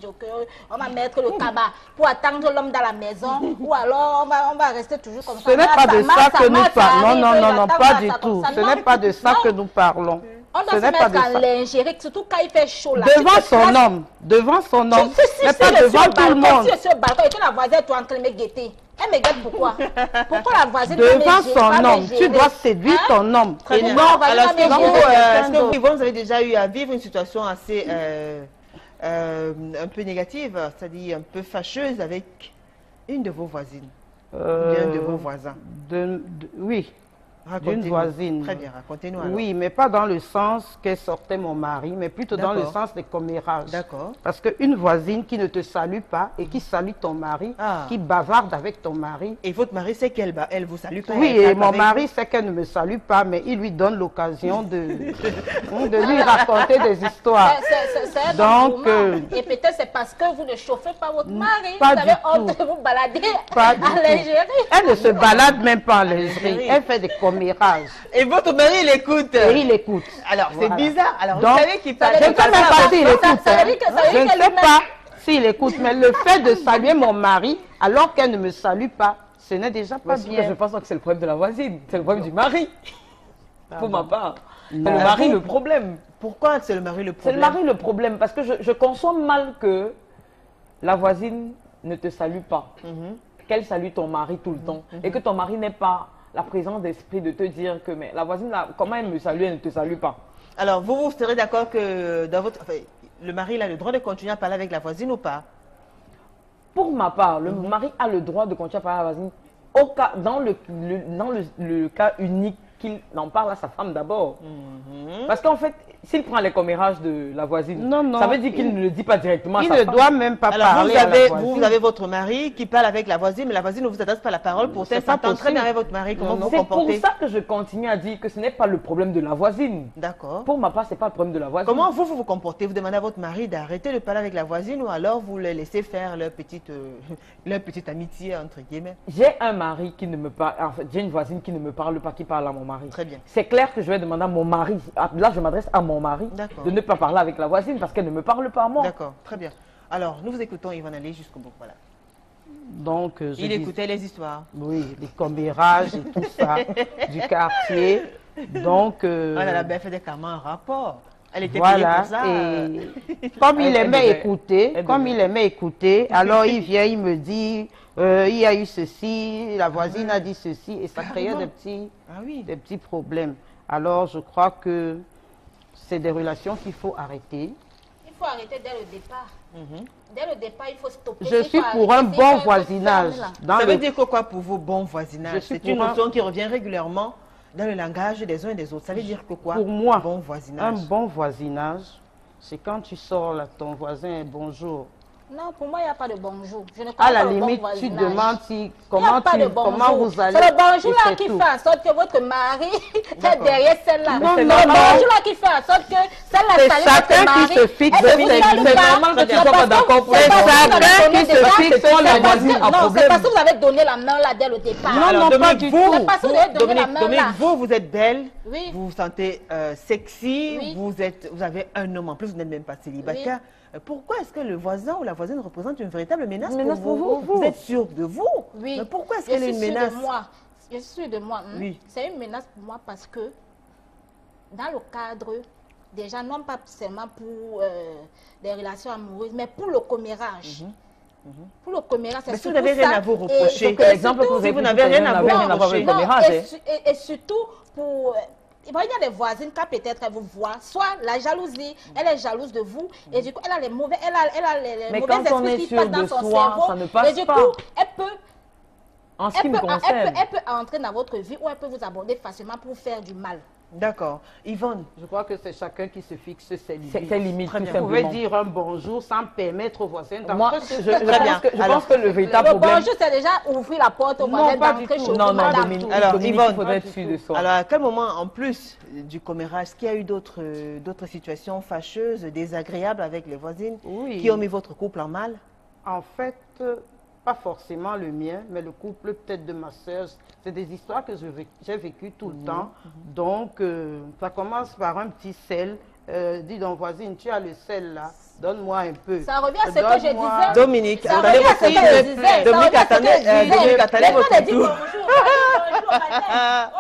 on va mettre le cabas pour attendre l'homme dans la maison ou alors on va rester toujours comme ça. Ce n'est pas de ça que nous parlons. Non, non, non, non, pas du j'attends tout. ça. Ce Non, n'est pas de ça non. que nous parlons. On doit Ce se n'est pas mettre de en ça. lingerie, surtout quand il fait chaud là. Devant Tu te son places- homme, devant son homme, Si mais je pas suis devant sur le tout le balcon, monde. si je suis au balcon et que la voisine est en train de me guetter, elle me guette pourquoi? Pourquoi la voisine va me Devant gérer, va son me homme, tu gérer? dois séduire Hein? ton homme. Très Et bien. non, Alors, est-ce que non, vous, non, est-ce que non. vous, Yvonne, vous avez déjà eu à vivre une situation assez un peu négative, c'est-à-dire un peu fâcheuse avec une de vos voisines, ou bien un de vos voisins? Oui, Racontez-nous. voisine. Très bien, racontez-nous alors. oui, mais pas dans le sens qu'elle sortait mon mari, mais plutôt dans le D'accord. sens des commérages. D'accord. Parce qu'une voisine qui ne te salue pas et qui salue ton mari, Ah. qui bavarde avec ton mari. Et votre mari sait elle vous salue pas? Oui, elle et parle mon avec mari vous? sait qu'elle ne me salue pas, mais il lui donne l'occasion de lui raconter des histoires. C'est un Donc, engouement. Et peut-être c'est parce que vous ne chauffez pas votre mari. pas Vous avez du honte tout. de vous balader Pas du en tout. lingerie. Elle ne se balade même pas en lingerie, elle fait des commérages. Et votre mari, il écoute. Et il écoute. Alors, c'est Voilà. bizarre. Alors, Donc, vous savez qu'il parle. Je ne sais même pas s'il écoute. ça veut hein. dire que- ça veut Je dire ne qu'elle sais lui-même- pas s'il écoute, mais le fait de saluer mon mari alors qu'elle ne me salue pas, ce n'est déjà pas Parce que je bien. pense que c'est le problème de la voisine, c'est le problème du mari. Pour ma part. C'est Non. le mari le problème. Pourquoi c'est le mari le C'est problème? le mari le problème parce que je conçois mal que la voisine ne te salue pas, qu'elle salue ton mari tout le temps et que ton mari n'ait pas la présence d'esprit de te dire que mais la voisine, là, comment elle me salue, elle ne te salue pas. Alors, vous serez d'accord que dans votre, enfin, le mari il a le droit de continuer à parler avec la voisine ou pas? Pour ma part, le mari a le droit de continuer à parler à la voisine au cas, dans le cas unique qu'il en parle à sa femme d'abord. Parce qu'en fait, s'il prend les commérages de la voisine, Non, non. ça veut dire qu'il ne le dit pas directement à Il sa ne femme. doit même pas Alors, parler à la voisine. vous avez votre mari qui parle avec la voisine, mais la voisine ne vous adresse pas la parole. Pourtant, C'est elle pas s'entend très possible. bien avec votre mari. Comment vous vous C'est pour comportez? ça que je continue à dire que ce n'est pas le problème de la voisine. D'accord. Pour ma part, ce n'est pas le problème de la voisine. Comment vous comportez? Vous demandez à votre mari d'arrêter de parler avec la voisine ou alors vous les laissez faire leur petite amitié, entre guillemets? J'ai un mari qui ne me parle, en fait, j'ai une voisine qui ne me parle pas, qui parle à mon mari. Très bien. C'est clair que je vais demander à mon mari, là je m'adresse à mon mari, D'accord. de ne pas parler avec la voisine parce qu'elle ne me parle pas à moi. D'accord, très bien. Alors, nous vous écoutons, Yvonne, allez jusqu'au bout. Voilà. Donc, je Il dis- écoutait les histoires. Oui, les commérages et tout ça, du quartier. Donc, Oh là là, ben, elle fait des carrément un rapport. Elle était payée voilà. pour ça. Et comme il Elle aimait devait- écouter, elle comme devait. il aimait écouter, alors il vient, il me dit, il y a eu ceci, la voisine a dit ceci, et ça créait Carrément. Ah oui. des petits problèmes. Alors, je crois que c'est des relations qu'il faut arrêter. Il faut arrêter dès le départ. Dès le départ, il faut stopper. Je Il suis faut pour arrêter. un Il bon faut être voisinage. ferme, là. Dans Ça le- veut dire que quoi pour vous, bon voisinage? Je suis C'est une pour un- notion qui revient régulièrement dans le langage des uns et des autres. Ça veut dire que quoi? Pour moi, bon un voisinage. bon voisinage, c'est quand tu sors là, ton voisin, bonjour. Non, pour moi, il n'y a pas de bonjour. Je ne crois À la pas au bon limite, tu voisinage. demandes si, Il n'y a comment, pas de bonjour. comment vous allez. C'est le bonjour et là qui tout. fait en sorte que votre mari est derrière celle-là. Non, C'est non, le non. bonjour là qui fait en sorte que celle-là C'est salue chacun votre qui mari. se fixe Elle de vous ses salue limites. pas. C'est normal que tu C'est sois parce pas d'accord pour c'est ça. parce que vous Chacun avez qui donné se déjà- fixe son c'est limites. parce que- Un Non, c'est problème. parce que vous avez donné la main là dès le départ. Non, Alors, non, pas Dominique, du vous, tout. C'est parce que vous avez donné la main Dominique, là. vous êtes belle, Oui. vous vous sentez sexy, Oui. vous avez un homme en plus, vous n'êtes même pas célibataire. Pourquoi est-ce que le voisin ou la voisine représente une véritable menace, Menace pour pour vous? vous. Vous êtes sûr de vous? Oui. Mais pourquoi est-ce Je qu'elle est suis une sûre menace? de moi. Je suis sûre de moi. Oui. C'est une menace pour moi parce que dans le cadre, déjà non pas seulement pour des relations amoureuses, mais pour le commérage. Pour le commérage, c'est Mais si vous surtout n'avez rien ça. à vous Et reprocher, surtout- L'exemple que vous Si avez vous pris n'avez tout à rien l'heure à n'avait vous rien à voir avec le reprocher. commérage, hein. et surtout pour... il y a des voisines quand peut-être elle vous voit, soit la jalousie, elle est jalouse de vous, et du coup elle a les mauvais, elle a les Mais mauvais quand on esprits est qui sûr passent dans de son soi, cerveau. ça ne passe et du pas. coup, elle peut En ce qui me concerne, elle peut entrer dans votre vie ou elle peut vous aborder facilement pour faire du mal. D'accord. Yvonne, Je crois que c'est chacun qui se fixe ses limites. c'est limite, Très tout bien. Vous pouvez simplement. dire un bonjour sans permettre au voisin Moi, d'entrer chez je soi. pense que, je pense que le véritable Le problème... bonjour, c'est déjà ouvrir la porte au Non, voisin pas du d'entrer tout. chez vous, Non, non, madame. Dominique, Alors, Dominique, Yvonne, il faudrait être sûr de soi. alors à quel moment, en plus du commérage, est-ce qu'il y a eu d'autres situations fâcheuses, désagréables avec les voisines Oui. qui ont mis votre couple en mal? En fait, pas forcément le mien, mais le couple peut-être de ma sœur. C'est des histoires que j'ai vécues tout le temps. Donc, ça commence par un petit sel. Dis donc, voisine, tu as le sel là, donne-moi un peu. Ça revient à ce que je Donne-moi- disais. Dominique, Ça attendez revient à ce votre que je disais. Dominique, Ça revient à ce que je attendez, disais. Dominique, attendez Les votre gens dit tour. bonjour, bonjour, madame.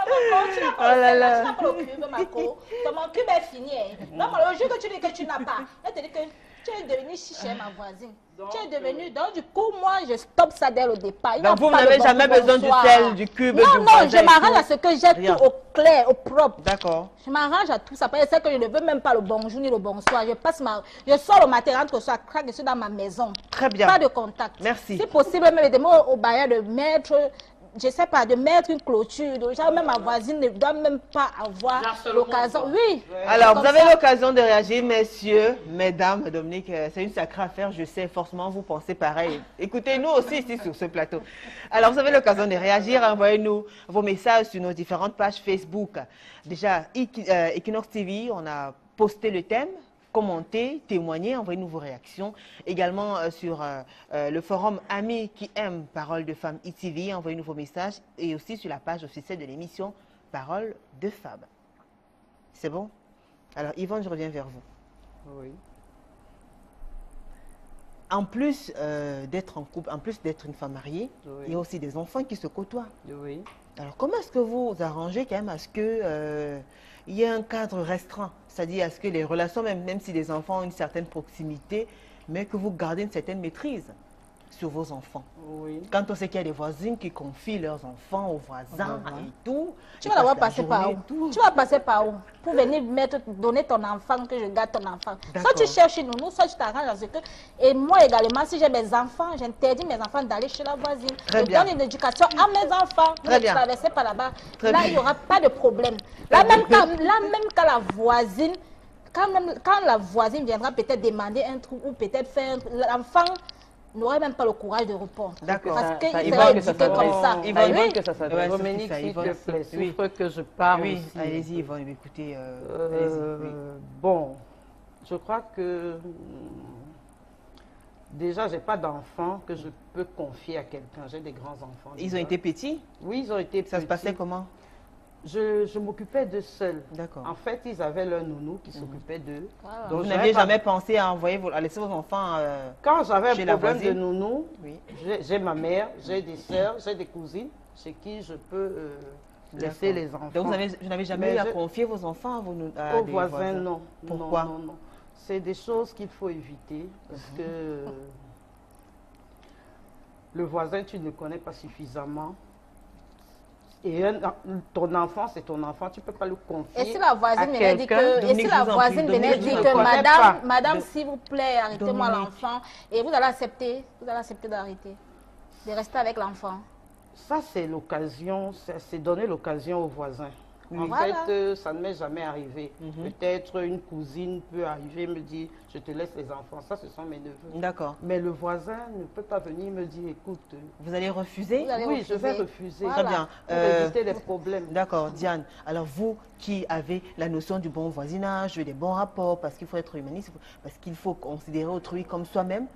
Tu n'as Oh là pas là. le cube, Marco. Ton cube est fini. Non, mais le jour que tu dis que tu n'as pas, elle te dit que tu es devenu chiché, ma voisine. Tu es devenu. Donc, du coup, moi, je stoppe ça dès le départ. Il n'y a Donc vous pas de n'avez bonjour, jamais besoin du bonsoir. sel, du cube, Non, du non, voisin je et m'arrange tout. à ce que j'ai Rien. tout au clair, au propre. D'accord. Je m'arrange à tout ça. C'est que je ne veux même pas le bonjour ni le bonsoir. Je sors le matin, rentre au soir, craque, je suis dans ma maison. Très bien. Pas de contact. Merci. Si possible, même demander au bailleur de mettre, je ne sais pas, de mettre une clôture. Déjà, même ma voisine ne doit même pas avoir l'occasion. Oui. Alors, Comme vous avez ça. l'occasion de réagir, messieurs, mesdames. Dominique, c'est une sacrée affaire, je sais, forcément, vous pensez pareil. Écoutez-nous aussi ici sur ce plateau. Alors, vous avez l'occasion de réagir, envoyez-nous vos messages sur nos différentes pages Facebook. Déjà, Equinox TV, on a posté le thème. Commentez, témoignez, envoyez-nous vos réactions. Également sur le forum Amis qui aiment Parole de Femmes ITV, envoyez-nous vos messages. Et aussi sur la page officielle de l'émission Parole de Femmes. C'est bon? Alors Yvonne, je reviens vers vous. Oui. En plus d'être en couple, en plus d'être une femme mariée, Oui. il y a aussi des enfants qui se côtoient. Oui. Alors comment est-ce que vous arrangez quand même à ce que il y ait un cadre restreint? C'est-à-dire à ce que les relations, même si les enfants ont une certaine proximité, mais que vous gardez une certaine maîtrise sur vos enfants. Oui. Quand on sait qu'il y a des voisines qui confient leurs enfants aux voisins et tout. Tu ils vas d'abord passent la passer par journée où? et tout. Tu vas passer par où? Pour venir donner ton enfant, que je garde ton enfant. Soit D'accord. tu cherches une nounou, soit tu t'arranges à ce que... Et moi également, si j'ai mes enfants, j'interdis mes enfants d'aller chez la voisine. Très je bien. donne une éducation à mes enfants. Vous Très ne bien. traversez pas là-bas. Très Là, bien. il n'y aura pas de problème. Là même, quand la voisine... Quand la voisine viendra peut-être demander un truc ou peut-être faire... L'enfant n'aurait même pas le courage de répondre. D'accord. Parce Ça qu'il Yvonne, sera que ça éduqué comme ça. s'adresse. Yvonne, Yvonne, Oui. que ça s'adresse. Ouais, Dominique, c'est ça, s'il Yvonne. te plaît, Oui. souffre que je parle Oui, aussi. allez-y Yvonne, écoutez. Bon, je crois que déjà, je n'ai pas d'enfants que je peux confier à quelqu'un. J'ai des grands-enfants. Ils ont déjà. été petits? Oui, ils ont été Ça se petits. passait comment? Je m'occupais d'eux seuls. D'accord. En fait, ils avaient leur nounou qui s'occupait d'eux. Ah. Donc vous j'avais n'aviez pas- jamais pensé à à laisser vos enfants Quand j'avais chez un la problème de voisine? nounou, Oui. j'ai ma mère, j'ai des sœurs, j'ai des cousines chez qui je peux laisser D'accord. les enfants. Donc vous n'avez jamais Mais eu à je- confier vos enfants à Aux des voisins, non. Pourquoi? Non, non, non. C'est des choses qu'il faut éviter parce que le voisin, tu ne le connais pas suffisamment. Et ton enfant, c'est ton enfant, tu ne peux pas le confier. Et si la à voisine venait dire quelqu'un, que, et Dominique, si je la vous en voisine prie, venait Dominique, dire je que ne connais madame, pas. madame, s'il vous plaît, arrêtez-moi Dominique. l'enfant, et vous allez accepter d'arrêter, de rester avec l'enfant. Ça, c'est l'occasion, c'est donner l'occasion aux voisins. En Voilà. fait, ça ne m'est jamais arrivé. Peut-être une cousine peut arriver et me dire, je te laisse les enfants. Ça, ce sont mes neveux. D'accord. Mais le voisin ne peut pas venir me dire, écoute, Vous allez refuser? Vous allez oui, je vais refuser. refuser. Voilà. Très bien. Pour éviter des problèmes. D'accord, Diane. Alors vous qui avez la notion du bon voisinage, des bons rapports, parce qu'il faut être humaniste, parce qu'il faut considérer autrui comme soi-même,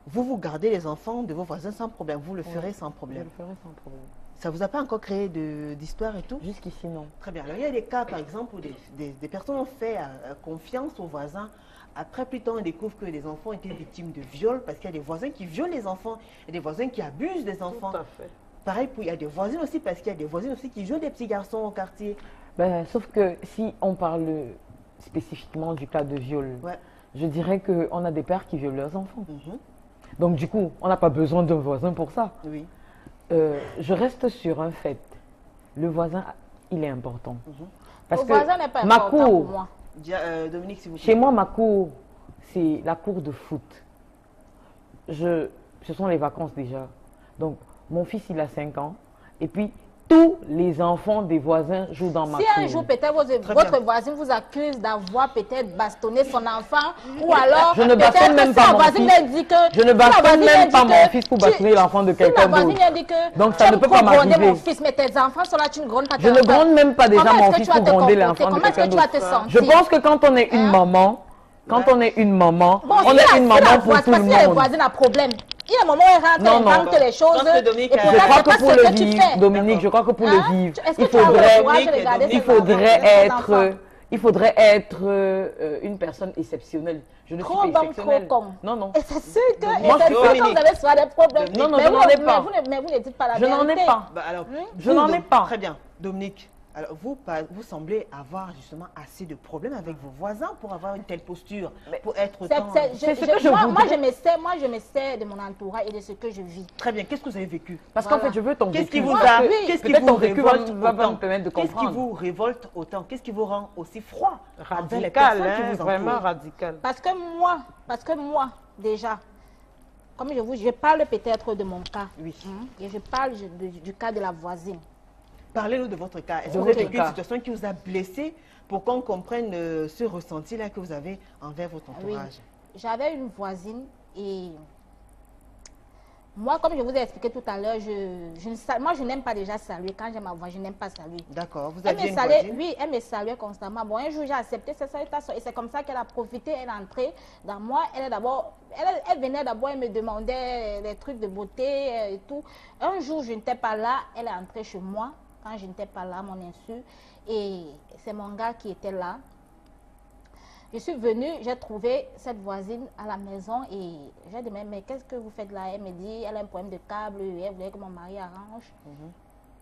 vous gardez les enfants de vos voisins sans problème. Vous le ferez sans Je problème. le ferai sans problème. Ça vous a pas encore créé d'histoire et tout? Jusqu'ici, non. Très bien. Alors, il y a des cas, par exemple, où des personnes ont fait confiance aux voisins. Après, plus tard, on découvre que les enfants étaient victimes de viol parce qu'il y a des voisins qui violent les enfants et des voisins qui abusent des enfants. Tout à fait. Pareil, il y a des voisines aussi parce qu'il y a des voisines aussi qui jouent des petits garçons au quartier. Ben, sauf que si on parle spécifiquement du cas de viol, Ouais. je dirais qu'on a des pères qui violent leurs enfants. Mhm. Donc du coup, on n'a pas besoin d'un voisin pour ça. Oui. Je reste sur un fait. Le voisin, il est important. Parce Le que voisin n'est pas ma important cour, pour moi. Dominique, s'il vous plaît. chez moi, ma cour, c'est la cour de foot. Ce sont les vacances déjà. Donc, mon fils, il a 5 ans. Et puis, tous les enfants des voisins jouent dans ma Si cour. un jour, peut-être, Très votre bien. voisin vous accuse d'avoir peut-être bastonné son enfant, ou alors, Je ne bastonne peut-être même si pas la mon voisine fils. vient dire que... Je ne si la bastonne voisine même vient pas dire mon que fils pour tu- bastonner l'enfant de Si quelqu'un la voisine d'autre. vient dire que Donc, tu ça ne aimes peut pas trop gronder m'arriver. mon fils, mais tes enfants sont là, tu ne grondes pas tes Je ne enfants. gronde même pas déjà Comment mon est-ce que fils tu vas pour te gronder comporter? l'enfant de Comment est-ce que quelqu'un tu vas te d'autre. sentir? Je pense que quand on est une Hein? maman, quand on est une maman, Bon, on si est une maman la pour voisine, tout parce le que si la monde. voisine a problème, il y a un moment où elle rentre, Non, elle non. invente les choses. Je pense que Dominique et a- puis Je là, crois c'est que pas pour ce le que tu vivre, fais. Dominique, je crois que pour Hein? le vivre, Est-ce que il tu as le faudrait, courage de regarder Dominique, ses enfants, il faudrait être une personne exceptionnelle. Je ne suis Trop pas bon, trop exceptionnelle. con. Non, non. Et c'est sûr que, Moi, et c'est sûr que Dominique. vous avez souvent des problèmes. Non, non, mais je vous n'en ai ne- pas. mais vous ne dites pas la Je n'en ai vérité. pas. Bah, alors, Je n'en ai pas. Très bien. Dominique, alors vous semblez avoir justement assez de problèmes avec vos voisins pour avoir une telle posture, pour être autant... C'est ce que je moi, voudrais. moi, je me sais de mon entourage et de ce que je vis. Très bien. Qu'est-ce que vous avez vécu? Parce qu'en Voilà. fait, je veux ton vécu. Qu'est-ce qui vous Parce a... que Qu'est-ce qui peut-être vous ton vécu va révolte me autant? permettre de Qu'est-ce qui comprendre. vous révolte autant? Qu'est-ce qui vous rend aussi froid envers les Radical, personnes qui hein, vous vraiment entourent? radical. Parce que moi, déjà, comme je parle peut-être de mon cas. Oui. Et je parle du cas de la voisine. Parlez-nous de votre cas. Est-ce que De vous avez votre vécu une cas. situation qui vous a blessé pour qu'on comprenne ce ressenti-là que vous avez envers votre Oui. entourage? J'avais une voisine et moi, comme je vous ai expliqué tout à l'heure, moi, je n'aime pas déjà saluer. Quand j'ai ma voix, je n'aime pas saluer. D'accord. Vous Elle aviez me une saluait, voisine? oui, elle me saluait constamment. Bon, un jour, j'ai accepté cette salutation et c'est comme ça qu'elle a profité, elle est entrée dans moi. Elle venait d'abord, elle me demandait des trucs de beauté et tout. Un jour, je n'étais pas là, elle est entrée chez moi quand je n'étais pas là, à mon insu. Et c'est mon gars qui était là. Je suis venue, j'ai trouvé cette voisine à la maison et j'ai dit, mais qu'est-ce que vous faites là? Elle me dit, elle a un problème de câble et elle voulait que mon mari arrange.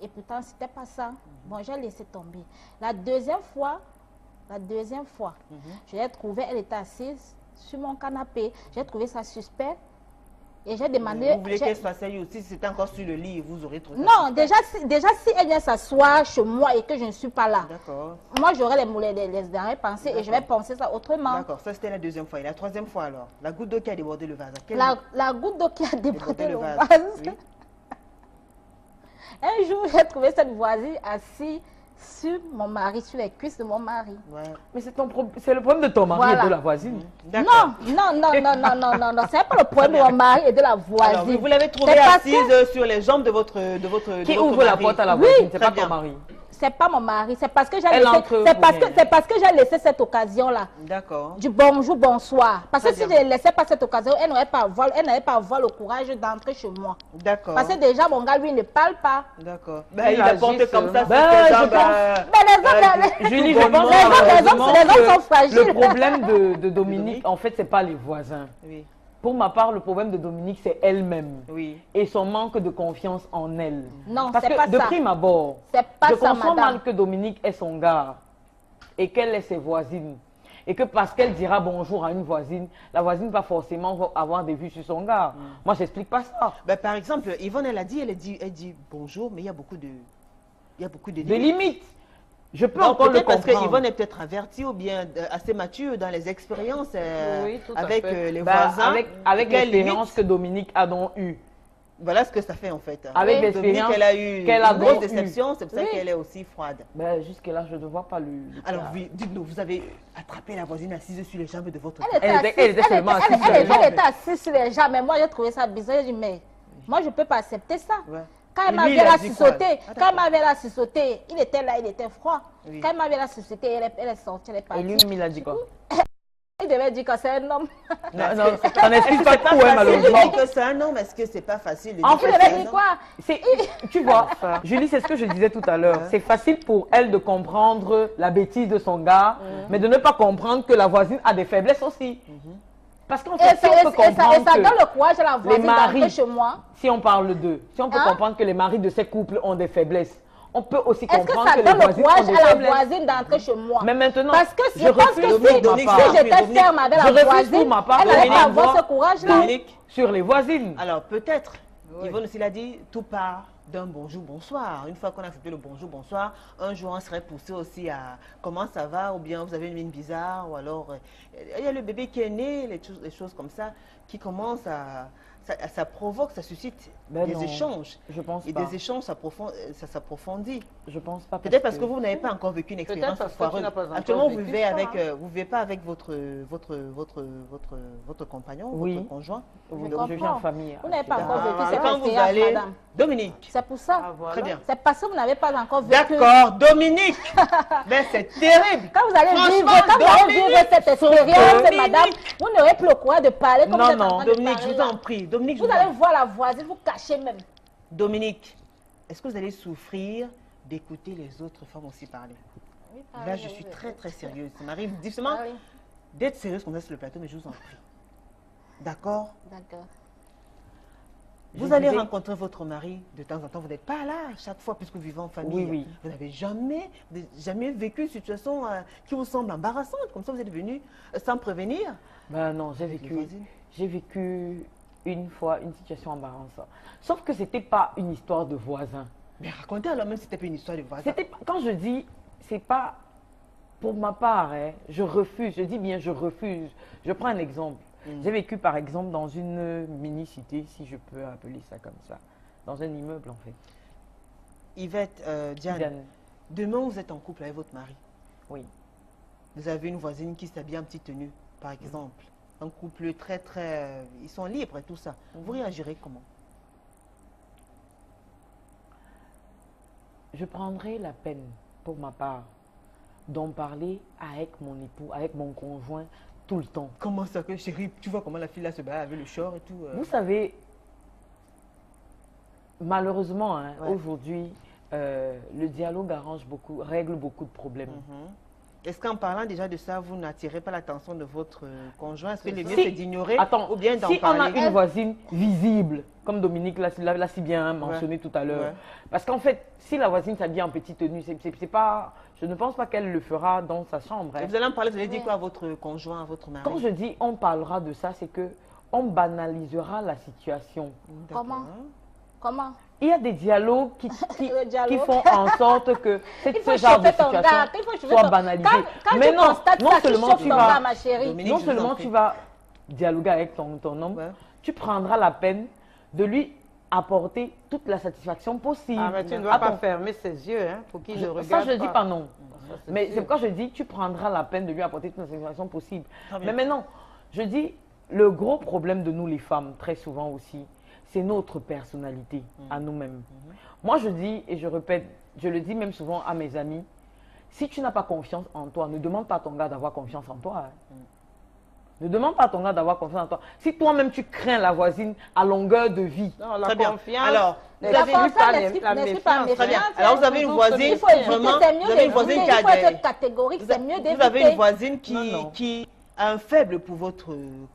Et pourtant, ce n'était pas ça. Bon, j'ai laissé tomber. La deuxième fois, je l'ai trouvée, elle était assise sur mon canapé. J'ai trouvé ça suspect. Et j'ai demandé... Vous voulez qu'elle soit sérieuse aussi? Si c'était encore sur le lit, vous aurez trouvé ça Non, suspect. déjà, si elle vient s'asseoir chez moi et que je ne suis pas là, D'accord. moi, j'aurais les dernières pensées et je vais penser ça autrement. D'accord. Ça, c'était la deuxième fois. Et la troisième fois, alors? La goutte d'eau qui a débordé le vase. La goutte d'eau qui a débordé le vase. Oui. Un jour, j'ai trouvé cette voisine assise sur mon mari, sur les cuisses de mon mari. Ouais. Mais c'est le problème de ton mari Voilà. et de la voisine. D'accord. Non, c'est pas le problème de mon mari et de la voisine. Alors, vous l'avez trouvée C'est parce assise sur les jambes de votre Qui de votre ouvre la mari. porte à la Oui, voisine? C'est très pas bien. ton mari. C'est pas mon mari, c'est parce que j'ai Elle laissé, entre c'est parce que j'ai laissé cette occasion-là. D'accord. Du bonjour, bonsoir. Parce que Très si bien. je ne laissais pas cette occasion, elle n'avait pas à avoir le courage d'entrer chez moi. D'accord. Parce que déjà, mon gars, lui, ne parle pas. D'accord. Ben, il agit apporte comme ça. seulement. sur Ben, ses je jambes, pense- Mais les hommes, Julie, Tout je bonnement. pense Les hommes malheureusement sont fragiles. que le problème de Dominique, Dominique. en fait, c'est pas les voisins. Oui. Pour ma part, le problème de Dominique, c'est elle-même. Oui. Et son manque de confiance en elle. Non, Parce c'est que pas de ça. prime abord, C'est pas je ça, conçois madame. mal que Dominique est son gars et qu'elle est ses voisines. Et que parce qu'elle dira bonjour à une voisine, la voisine va forcément avoir des vues sur son gars. Moi, je n'explique pas ça. Ben, par exemple, Yvonne, elle dit bonjour, mais il y a beaucoup de Des limites. Je peux Donc, encore le peut-être parce comprendre. que Yvonne est peut-être avertie ou bien assez mature dans les expériences Oui, tout à avec fait. les Ben, voisins. avec Quelle l'expérience limite? que Dominique a donc eue. Voilà ce que ça fait en fait. Avec Dominique, l'expérience elle a eu qu'elle a une grosse eu. déception, c'est pour ça Oui. qu'elle est aussi froide. Ben, jusque-là, je ne vois pas le Alors, cas. dites-nous, vous avez attrapé la voisine assise sur les jambes de votre Elle femme. était Elle était assise, seulement assise sur les elle jambes. était assise sur les jambes, mais moi j'ai trouvé ça bizarre. J'ai dit, mais moi je ne peux pas accepter ça. Ouais. Quand Et elle lui, m'avait il a là dit quoi? sursauté, Ah, quand elle m'avait là sursauté, il était là, il était froid. Oui. Quand elle m'avait là sursauté, elle est sortie, elle est Et partie. lui-même, il a dit quoi? Il devait dire que c'est un homme. Non, non, ça n'explique pas tout, hein, Il malheureusement. dit que c'est un homme, est-ce que c'est pas facile de En dire Il que fait, c'est devait un dire homme? quoi? Tu vois, Julie, c'est ce que je disais tout à l'heure. C'est facile pour elle de comprendre la bêtise de son gars, mais de ne pas comprendre que la voisine a des faiblesses aussi. Parce qu'en Et fait, si ça, on peut comprendre et ça donne que le courage à la voisine maris- d'entrer chez moi. si on parle d'eux, si on peut Hein? comprendre que les maris de ces couples ont des faiblesses, on peut aussi Est-ce que comprendre ça que les donne le voisines ont courage des à la faiblesses. voisine d'entrer chez moi? Mais maintenant, Parce que je je pense refuse que pour ma Dominique, part. si j'étais Dominique, ferme avec je la refuse voisine, pour ma part elle de n'allait pas venir avoir voir ce courage-là. Dominique, sur les voisines. alors peut-être, Yvonne aussi l'a dit, tout part d'un bonjour, bonsoir. Une fois qu'on a accepté le bonjour, bonsoir, un jour on serait poussé aussi à comment ça va, ou bien vous avez une mine bizarre, ou alors il y a le bébé qui est né, les choses comme ça, qui commencent ça provoque, ça suscite Ben des non, échanges. Je pense Et pas. des échanges, ça s'approfondit. Je pense pas. Peut-être parce que vous n'avez pas encore vécu une expérience parce que tu foireuse. n'as pas encore Actuellement, vous vécu vivez ça, avec, hein. vous vivez pas avec votre compagnon, Oui. votre conjoint. Oui, comprends. je vis en famille. Vous n'avez pas encore Ah, vécu voilà. cette Quand vous expérience, allez, madame. Dominique. C'est pour ça. Ah, voilà. Très bien. C'est parce que vous n'avez pas encore vécu. D'accord, Dominique. Mais c'est terrible. Quand vous allez vivre, Franchement, quand vous allez vivre Dominique, cette expérience, Dominique. madame, vous n'aurez plus le courage de parler comme Non, vous êtes non, en train de Dominique, je parler vous là. en prie. Dominique, je Vous vous en allez prie. voir la voisine, vous cachez même. Dominique, est-ce que vous allez souffrir d'écouter les autres femmes aussi parler? Là, je suis très, très sérieuse. Ça m'arrive difficilement Ah oui, d'être sérieuse comme ça sur le plateau, mais je vous en prie. D'accord? d'accord. Vous Je allez disais- rencontrer votre mari de temps en temps. Vous n'êtes pas là chaque fois puisque vous vivez en famille. Oui, oui. Vous n'avez jamais vécu une situation qui vous semble embarrassante. Comme ça, vous êtes venu sans prévenir. Ben non, Les voisines. j'ai vécu une fois une situation embarrassante. Sauf que c'était pas une histoire de voisin. Mais racontez alors, même si c'était pas une histoire de voisin. C'était quand je dis, c'est pas pour ma part, hein, je refuse. Je dis bien, je refuse. Je prends un exemple. J'ai vécu par exemple dans une mini-cité, si je peux appeler ça comme ça, dans un immeuble en fait. Yvette, Diane, Diane. demain vous êtes en couple avec votre mari. Oui. Vous avez une voisine qui s'habille en petite tenue, par exemple. Un couple très, très... ils sont libres et tout ça. Vous réagirez comment? Je prendrai la peine, pour ma part, d'en parler avec mon époux, avec mon conjoint, tout le temps. Comment ça que chérie, tu vois comment la fille là se bat avec le short et tout Vous savez, malheureusement, hein, Ouais. aujourd'hui, le dialogue règle beaucoup de problèmes. Mhm. Est-ce qu'en parlant déjà de ça, vous n'attirez pas l'attention de votre conjoint? Est-ce que le mieux Si- c'est d'ignorer Attends, ou bien d'en si on a parler? une voisine visible, comme Dominique l'a si bien mentionné tout à l'heure, Ouais. parce qu'en fait, si la voisine s'habille en petite tenue, c'est pas, je ne pense pas qu'elle le fera dans sa chambre. hein. Et vous allez en parler, vous allez dire quoi à votre conjoint, à votre mari? Quand je dis on parlera de ça, c'est que on banalisera la situation. D'accord. Comment? Il y a des dialogues qui Le dialogue. qui font en sorte que Il ce faut genre de chauffer ton situation gars. Il faut chauffer soit ton- banalisée. Quand Mais tu non, constates non ça, tu seulement chauffes tu ton vas- gars, ma chérie. Dominique, non je vous en seulement prie. tu vas dialoguer avec ton homme, Ouais. tu prendras la peine de lui apporter toute la satisfaction possible. Ah, mais tu ne dois à pas ton- fermer ses yeux hein, pour qu'il ne Ça, regarde je ne dis pas non. c'est Mais sûr. c'est pourquoi je dis tu prendras la peine de lui apporter toute la satisfaction possible. Très bien. Mais maintenant, je dis le gros problème de nous les femmes, très souvent aussi, c'est notre personnalité à nous-mêmes. Moi, je dis et je répète, je le dis même souvent à mes amis, si tu n'as pas confiance en toi, ne demande pas à ton gars d'avoir confiance en toi. hein. Ne demande pas à ton gars d'avoir confiance en toi. Si toi-même tu crains la voisine à longueur de vie, Non, la Très bien. confiance. Alors, n'est vous avez plus vu par ça, la n'est-ce pas méfiance. Très bien. méfiance, Alors, vous avez une toujours voisine, Il faut éviter, vraiment, c'est mieux vous avez une voisine d'éviter. qui Il faut a être catégorique, c'est mieux d'éviter. vous avez une voisine Non. qui a un faible pour votre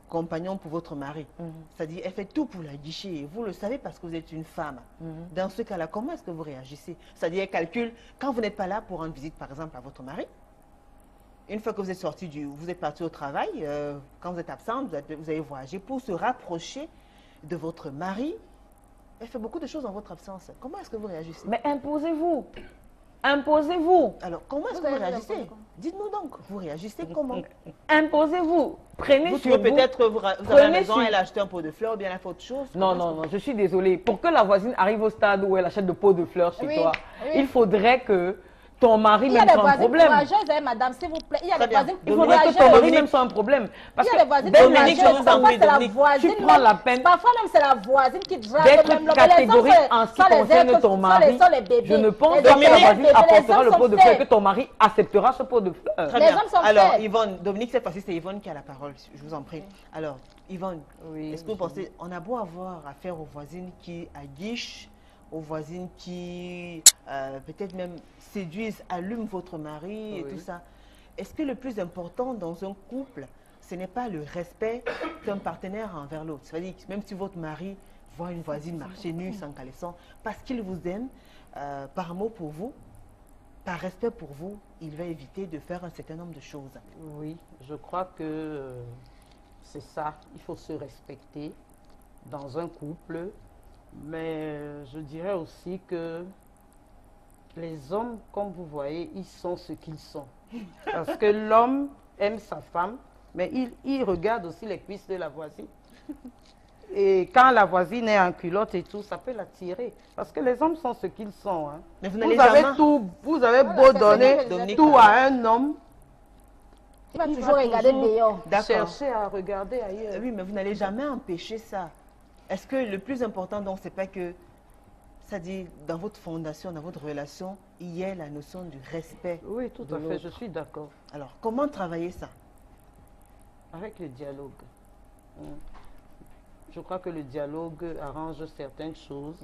compagnon, pour votre mari. Mhm. C'est-à-dire, elle fait tout pour la guicher. Vous le savez parce que vous êtes une femme. Dans ce cas-là, comment est-ce que vous réagissez? C'est-à-dire, elle calcule, quand vous n'êtes pas là pour rendre visite, par exemple, à votre mari, une fois que vous êtes sorti vous êtes parti au travail, quand vous êtes absente, vous avez voyagé pour se rapprocher de votre mari. Elle fait beaucoup de choses en votre absence. Comment est-ce que vous réagissez? mais imposez-vous. Imposez-vous. Alors, comment est-ce Vous que vous avez réagissez? répondu comment? Dites-nous donc, vous réagissez comment? Imposez-vous. Prenez Vous sur trouvez vous. peut-être vous avez Prenez raison, sur- elle a acheté un pot de fleurs ou bien elle a fait autre chose? Non, Comment non, non, je suis désolée. Pour que la voisine arrive au stade où elle achète de pots de fleurs chez Oui, toi, oui. il faudrait que ton mari Il y a même des soit un voisines problème. courageuses, hein, madame, s'il vous plaît. Il y a Très des bien. voisines Il faudrait que ton courageuses. mari Dominique. même soit un problème. Parce Il y que a des voisines dès Dominique, courageuses. je vous en Parfois, prie, c'est la Dominique. voisine Tu prends même. la peine Parfois même, c'est la voisine qui drague d'être même. catégorique en ce qui concerne ton mari, sont les bébés. je ne pense Les pas que Dominique, la les voisine bébés, apportera les le hommes pot de sont fleurs et faits. que ton mari acceptera ce pot de fleurs. Très Les bien. hommes sont Alors, faits. Yvonne, Dominique, cette fois-ci, c'est Yvonne qui a la parole, je vous en prie. Alors, Yvonne, Oui, est-ce que vous pensez, on a beau avoir affaire aux voisines qui aguichent, aux voisines qui peut-être même séduisent, allument votre mari et Oui. tout ça. Est-ce que le plus important dans un couple, ce n'est pas le respect d'un partenaire envers l'autre? C'est-à-dire que même si votre mari voit une voisine marcher nue sans caleçon, parce qu'il vous aime, par amour pour vous, par respect pour vous, il va éviter de faire un certain nombre de choses. Oui, je crois que c'est ça. Il faut se respecter dans un couple. Mais je dirais aussi que les hommes, comme vous voyez, ils sont ce qu'ils sont. Parce que l'homme aime sa femme, mais il regarde aussi les cuisses de la voisine. Et quand la voisine est en culotte et tout, ça peut l'attirer. Parce que les hommes sont ce qu'ils sont. Hein. Mais vous Vous n'allez avez jamais... tout, vous avez Voilà, beau c'est donner ce que je disais tout à un homme, Il va il toujours va regarder toujours dehors. D'accord. chercher à regarder ailleurs. Oui, mais vous n'allez jamais empêcher ça. Est-ce que le plus important, donc, c'est pas que, c'est-à-dire, dans votre fondation, dans votre relation, il y ait la notion du respect Oui, tout de à fait, l'autre. je suis d'accord. Alors, comment travailler ça? Avec le dialogue. Mm. Je crois que le dialogue arrange certaines choses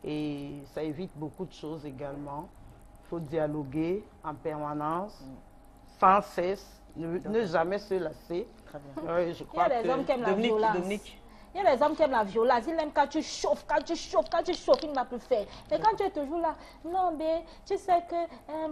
et ça évite beaucoup de choses également. Il faut dialoguer en permanence, sans cesse, ne jamais se lasser. Très bien. Oui, je Il y crois a des hommes que... qui aiment la Dominique, violence. Dominique. Il y a des hommes qui aiment la violence. Ils aiment quand tu chauffes, il ne va plus faire. Mais quand tu es toujours là, non, mais tu sais que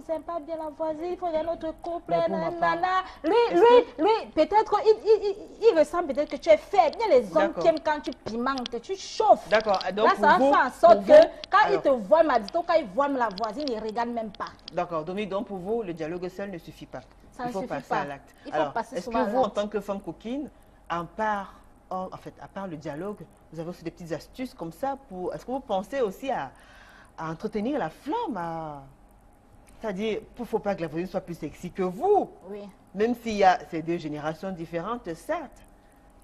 c'est pas bien la voisine, il faut un autre couple, Mais pour ma part, nanana. Lui, peut-être, il ressent peut-être que tu es faible. Il y a les hommes D'accord. qui aiment quand tu pimentes, tu chauffes. D'accord. Donc, Là, pour ça vous, fait en sorte pour que vous- quand alors, il te voit, Madito, quand il voit la voisine, il ne regarde même pas. D'accord. Dominique, donc, pour vous, le dialogue seul ne suffit pas. Ça il ne faut suffit passer pas. à l'acte. Il faut Alors, passer est-ce souvent que à vous, en l'acte. tant que femme coquine, en fait, à part le dialogue, vous avez aussi des petites astuces comme ça pour... Est-ce que vous pensez aussi à entretenir la flamme C'est-à-dire, il ne faut pas que la voisine soit plus sexy que vous. Oui. Même s'il y a ces deux générations différentes, certes.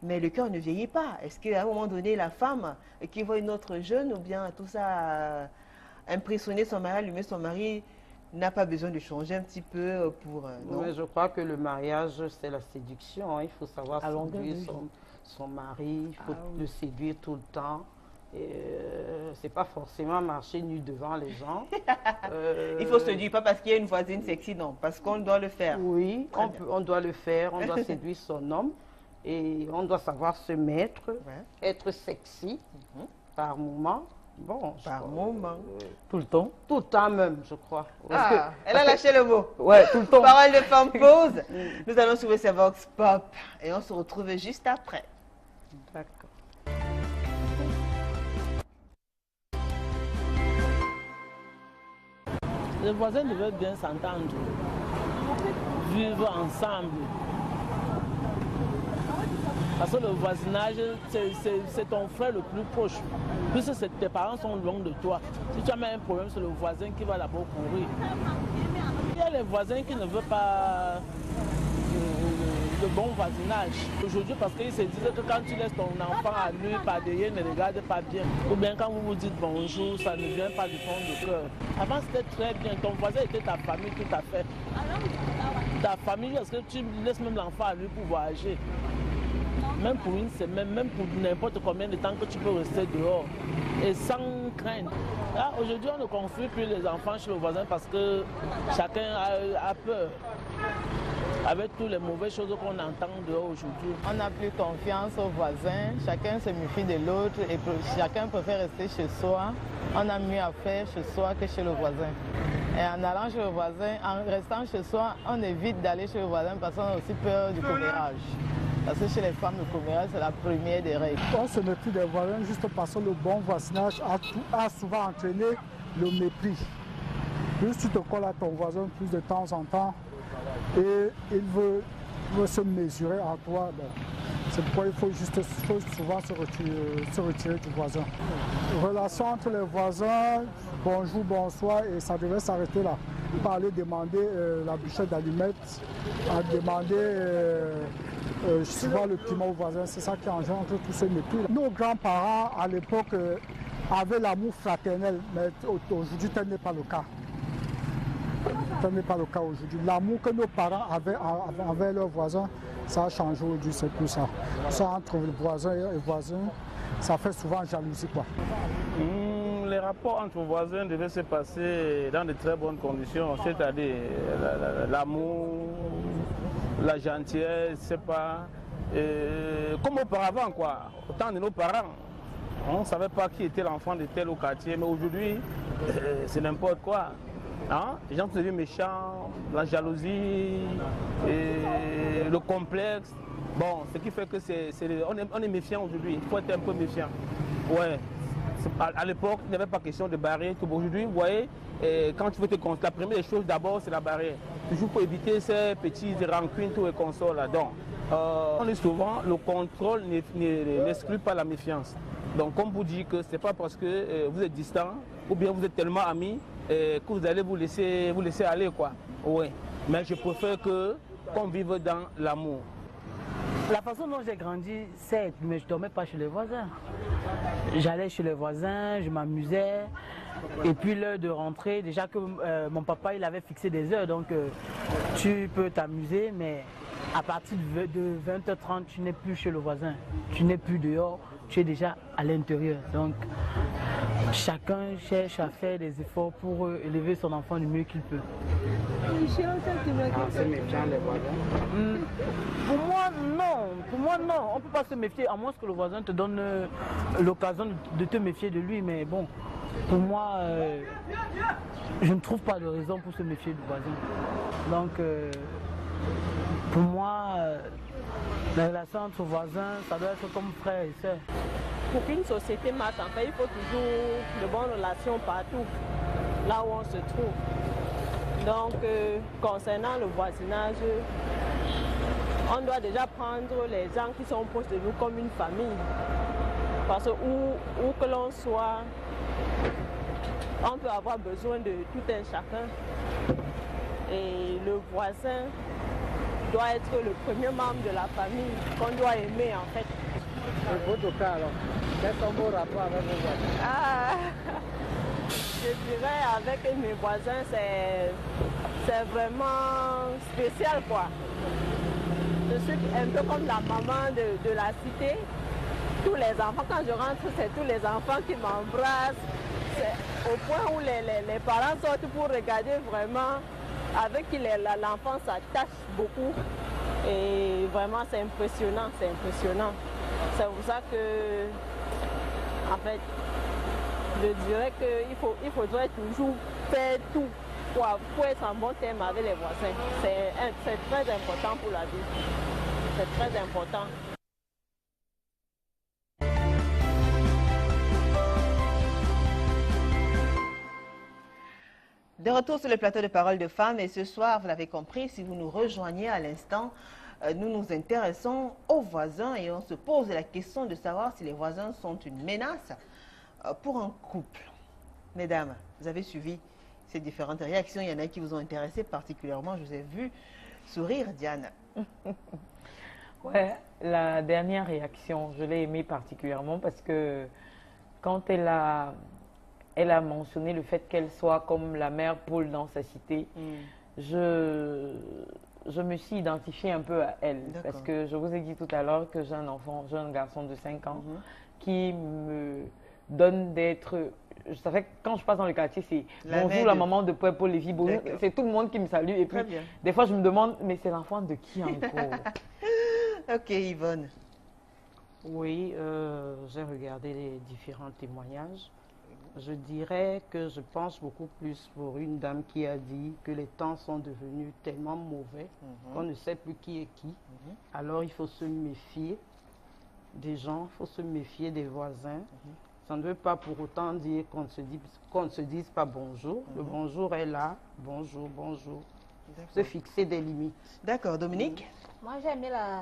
Mais le cœur ne vieillit pas. Est-ce qu'à un moment donné, la femme qui voit une autre jeune ou bien tout ça, impressionner son mari, allumer son mari, n'a pas besoin de changer un petit peu pour... non. Mais je crois que le mariage, c'est la séduction. Hein. Il faut savoir À longueur séduire de vie. son mari, il faut le séduire tout le temps. C'est pas forcément marcher nu devant les gens. Il faut se dire, pas parce qu'il y a une voisine sexy, non, parce qu'on doit le faire. Oui, Très bien. on doit le faire, on doit séduire son homme et on doit savoir se mettre, Ouais. être sexy par moment. Bon, je Par crois, moment. Tout le temps. tout le temps même, je crois. Ah, elle a lâché le mot. Ouais, tout le temps. Parole de femme pause. Nous allons suivre ce Vox Pop et on se retrouve juste après. D'accord. Les voisins devaient bien s'entendre, vivre ensemble. Parce que le voisinage, c'est ton frère le plus proche. Puisque tes parents sont loin de toi. Si tu as même un problème, c'est le voisin qui va d'abord courir. Il y a les voisins qui ne veulent pas le bon voisinage. Aujourd'hui, parce qu'ils se disent que quand tu laisses ton enfant à lui, par derrière, ne regarde pas bien. Ou bien quand vous vous dites bonjour, ça ne vient pas du fond du cœur. Avant, c'était très bien. Ton voisin était ta famille tout à fait. Ta famille, parce que tu laisses même l'enfant à lui pour voyager. Même pour une semaine, même pour n'importe combien de temps que tu peux rester dehors. Et sans crainte. Là, aujourd'hui, on ne confie plus les enfants chez le voisin parce que chacun a peur. Avec toutes les mauvaises choses qu'on entend dehors aujourd'hui. On n'a plus confiance aux voisins, chacun se méfie de l'autre et chacun préfère rester chez soi. On a mieux à faire chez soi que chez le voisin. Et en allant chez le voisin, en restant chez soi, on évite d'aller chez le voisin parce qu'on a aussi peur du commérage. Parce que chez les femmes, le commérage, c'est la première des règles. On se méfie des voisins juste parce que le bon voisinage a souvent entraîné le mépris. Plus tu te colles à ton voisin plus de temps en temps et il veut se mesurer à toi. Bon, c'est pourquoi il faut souvent se retirer du voisin. Relation entre les voisins, bonjour, bonsoir, et ça devait s'arrêter là. Pas aller demander la bûchette d'allumettes, à demander souvent le piment au voisin, c'est ça qui engendre tous ces mépris. Nos grands-parents à l'époque avaient l'amour fraternel, mais aujourd'hui tel n'est pas le cas. Ce n'est pas le cas aujourd'hui. L'amour que nos parents avaient envers leurs voisins, ça a changé aujourd'hui, c'est plus ça. Ça, entre voisins et voisins, ça fait souvent jalousie, quoi. Les rapports entre voisins devaient se passer dans de très bonnes conditions, c'est-à-dire l'amour, la gentillesse, c'est pas... comme auparavant, quoi. Au temps de nos parents, on ne savait pas qui était l'enfant de tel ou quartier, mais aujourd'hui, c'est n'importe quoi. Hein? Les gens sont devenus méchants, la jalousie, le complexe. Bon, ce qui fait que on est méfiant aujourd'hui. Il faut être un peu méfiant. Ouais. À l'époque, il n'y avait pas question de barrière. Aujourd'hui, vous voyez, quand tu veux te construire, la première des choses d'abord, c'est la barrière. Toujours pour éviter ces petites rancunes, tout et consorts là-dedans. On est souvent, le contrôle n'exclut pas la méfiance. Donc, comme vous dites que ce n'est pas parce que vous êtes distant ou bien vous êtes tellement amis que vous allez vous laisser aller, quoi. Oui. Mais je préfère qu'on vive dans l'amour. La façon dont j'ai grandi, c'est mais je ne dormais pas chez les voisins. J'allais chez les voisins, je m'amusais. Et puis l'heure de rentrer, déjà que mon papa il avait fixé des heures, donc tu peux t'amuser, mais à partir de 20h30, tu n'es plus chez le voisin. Tu n'es plus dehors, tu es déjà à l'intérieur. Donc chacun cherche à faire des efforts pour élever son enfant du mieux qu'il peut. C'est méfiant les voisins? Pour moi non, on ne peut pas se méfier à moins que le voisin te donne l'occasion de te méfier de lui, mais bon, pour moi, je ne trouve pas de raison pour se méfier du voisin. Donc, pour moi, la relation entre voisins, ça doit être comme frère et soeur. Pour qu'une société marche, en fait, il faut toujours de bonnes relations partout, là où on se trouve. Donc, concernant le voisinage, on doit déjà prendre les gens qui sont proches de nous comme une famille. Parce que où que l'on soit, on peut avoir besoin de tout un chacun. Et le voisin doit être le premier membre de la famille qu'on doit aimer, en fait. Dans votre cas, alors, quels sont vos rapports avec vos voisins? Je dirais avec mes voisins, c'est vraiment spécial, quoi. Je suis un peu comme la maman de la cité. Tous les enfants, quand je rentre, c'est tous les enfants qui m'embrassent. C'est au point où les parents sortent pour regarder vraiment avec qui l'enfant s'attache beaucoup. Et vraiment, c'est impressionnant, c'est impressionnant. C'est pour ça que, en fait, je dirais qu'il faudrait toujours faire tout pour être en bon terme avec les voisins. C'est très important pour la vie. C'est très important. De retour sur le plateau de Parole de Femmes, et ce soir, vous l'avez compris, si vous nous rejoignez à l'instant, nous nous intéressons aux voisins et on se pose la question de savoir si les voisins sont une menace pour un couple. Mesdames, vous avez suivi ces différentes réactions. Il y en a qui vous ont intéressé particulièrement. Je vous ai vu sourire, Diane. Ouais, la dernière réaction, je l'ai aimée particulièrement parce que quand elle a mentionné le fait qu'elle soit comme la mère Paul dans sa cité, je me suis identifiée un peu à elle. Parce que je vous ai dit tout à l'heure que j'ai un enfant, j'ai un garçon de 5 ans qui me donne d'être... Je savais que quand je passe dans le quartier, c'est bonjour la maman de Paul Lévy, bonjour, c'est tout le monde qui me salue. Et puis, des fois, je me demande, mais c'est l'enfant de qui encore? Ok, Yvonne. Oui, j'ai regardé les différents témoignages. Je dirais que je pense beaucoup plus pour une dame qui a dit que les temps sont devenus tellement mauvais qu'on ne sait plus qui est qui. Alors il faut se méfier des gens, il faut se méfier des voisins. Ça ne veut pas pour autant dire qu'on ne se dise pas bonjour. Le bonjour est là. Bonjour, bonjour. Se fixer des limites. D'accord, Dominique? Moi, j'ai aimé la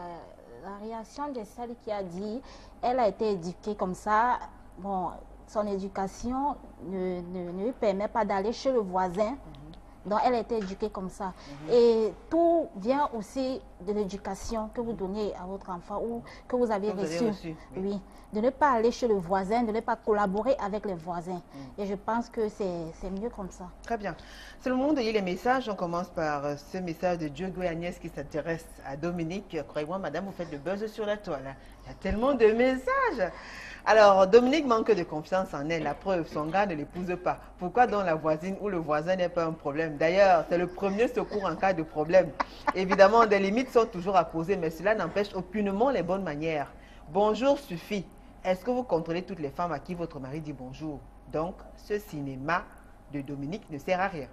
réaction de celle qui a dit, elle a été éduquée comme ça. Bon, son éducation ne lui permet pas d'aller chez le voisin. Donc, elle a été éduquée comme ça. Et tout vient aussi de l'éducation que vous donnez à votre enfant ou que vous avez reçu. Oui. De ne pas aller chez le voisin, de ne pas collaborer avec les voisins. Et je pense que c'est mieux comme ça. Très bien. C'est le moment de lire les messages. On commence par ce message de Diogo Agnès qui s'intéresse à Dominique. Croyez-moi, madame, vous faites le buzz sur la toile. Il y a tellement de messages. Alors, Dominique manque de confiance en elle. La preuve, son gars ne l'épouse pas. Pourquoi donc la voisine ou le voisin n'est pas un problème? D'ailleurs, c'est le premier secours en cas de problème. Évidemment, des limites sont toujours à poser, mais cela n'empêche aucunement les bonnes manières. Bonjour suffit. Est-ce que vous contrôlez toutes les femmes à qui votre mari dit bonjour? Donc, ce cinéma de Dominique ne sert à rien.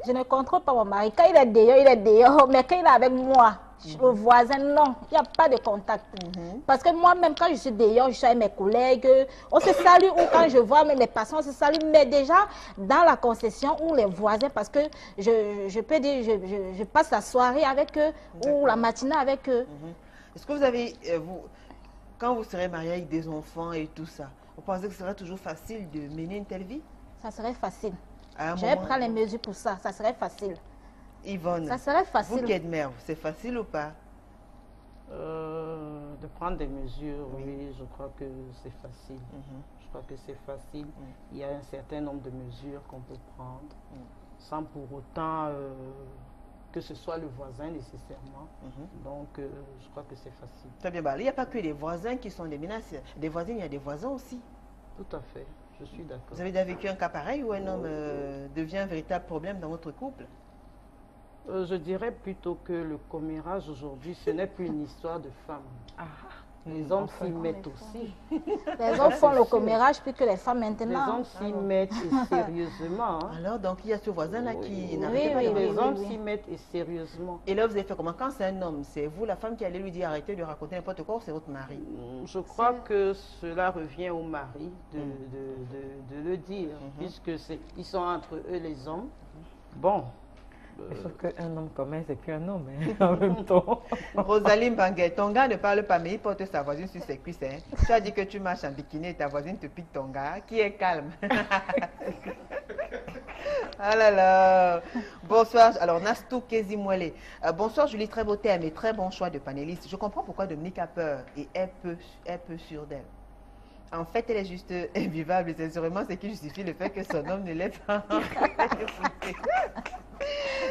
Je ne contrôle pas mon mari. Quand il est dehors, il est dehors. Mais quand il est avec moi, le voisin, non, il n'y a pas de contact. Parce que moi-même, quand je suis dehors, je suis avec mes collègues, on se salue, ou quand je vois les passants, on se salue. Mais déjà, dans la concession, ou les voisins, parce que je peux dire, je passe la soirée avec eux, ou la matinée avec eux. Est-ce que vous avez, quand vous serez marié avec des enfants et tout ça, vous pensez que ce sera toujours facile de mener une telle vie? Ça serait facile. Je vais prendre les mesures pour ça, ça serait facile. Yvonne, ça serait facile. Vous qui êtes mère, c'est facile ou pas? De prendre des mesures, oui, je crois que c'est facile. Je crois que c'est facile. Il y a un certain nombre de mesures qu'on peut prendre, sans pour autant que ce soit le voisin nécessairement. Donc, je crois que c'est facile. Très bien, il n'y a pas que les voisins qui sont des menaces. Des voisines, il y a des voisins aussi. Tout à fait, je suis d'accord. Vous avez déjà vécu un cas pareil où un homme devient un véritable problème dans votre couple? Je dirais plutôt que le commérage aujourd'hui, ce n'est plus une histoire de femmes. Les hommes s'y mettent aussi. Les hommes font le commérage plus que les femmes maintenant. Les hommes s'y mettent sérieusement. Alors, donc, il y a ce voisin-là qui n'arrête pas. Les hommes s'y mettent sérieusement. Et là, vous avez fait comment? Quand c'est un homme, c'est vous, la femme, qui allez lui dire arrêtez de raconter n'importe quoi, ou c'est votre mari? Je crois que cela revient au mari de le dire, puisque ils sont entre eux les hommes. Bon. Sauf qu'un homme commun, c'est plus un homme, en même temps. Rosaline Banguet, ton gars ne parle pas, mais il porte sa voisine sur ses cuisses. Tu as dit que tu marches en bikini et ta voisine te pique ton gars, qui est calme. Ah là là. Bonsoir. Alors, Nastou Kezimwele. Bonsoir, Julie. Très beau thème et très bon choix de panéliste. Je comprends pourquoi Dominique a peur et est peu sûre d'elle. En fait, elle est juste invivable. C'est sûrement ce qui justifie le fait que son homme ne l'est pas.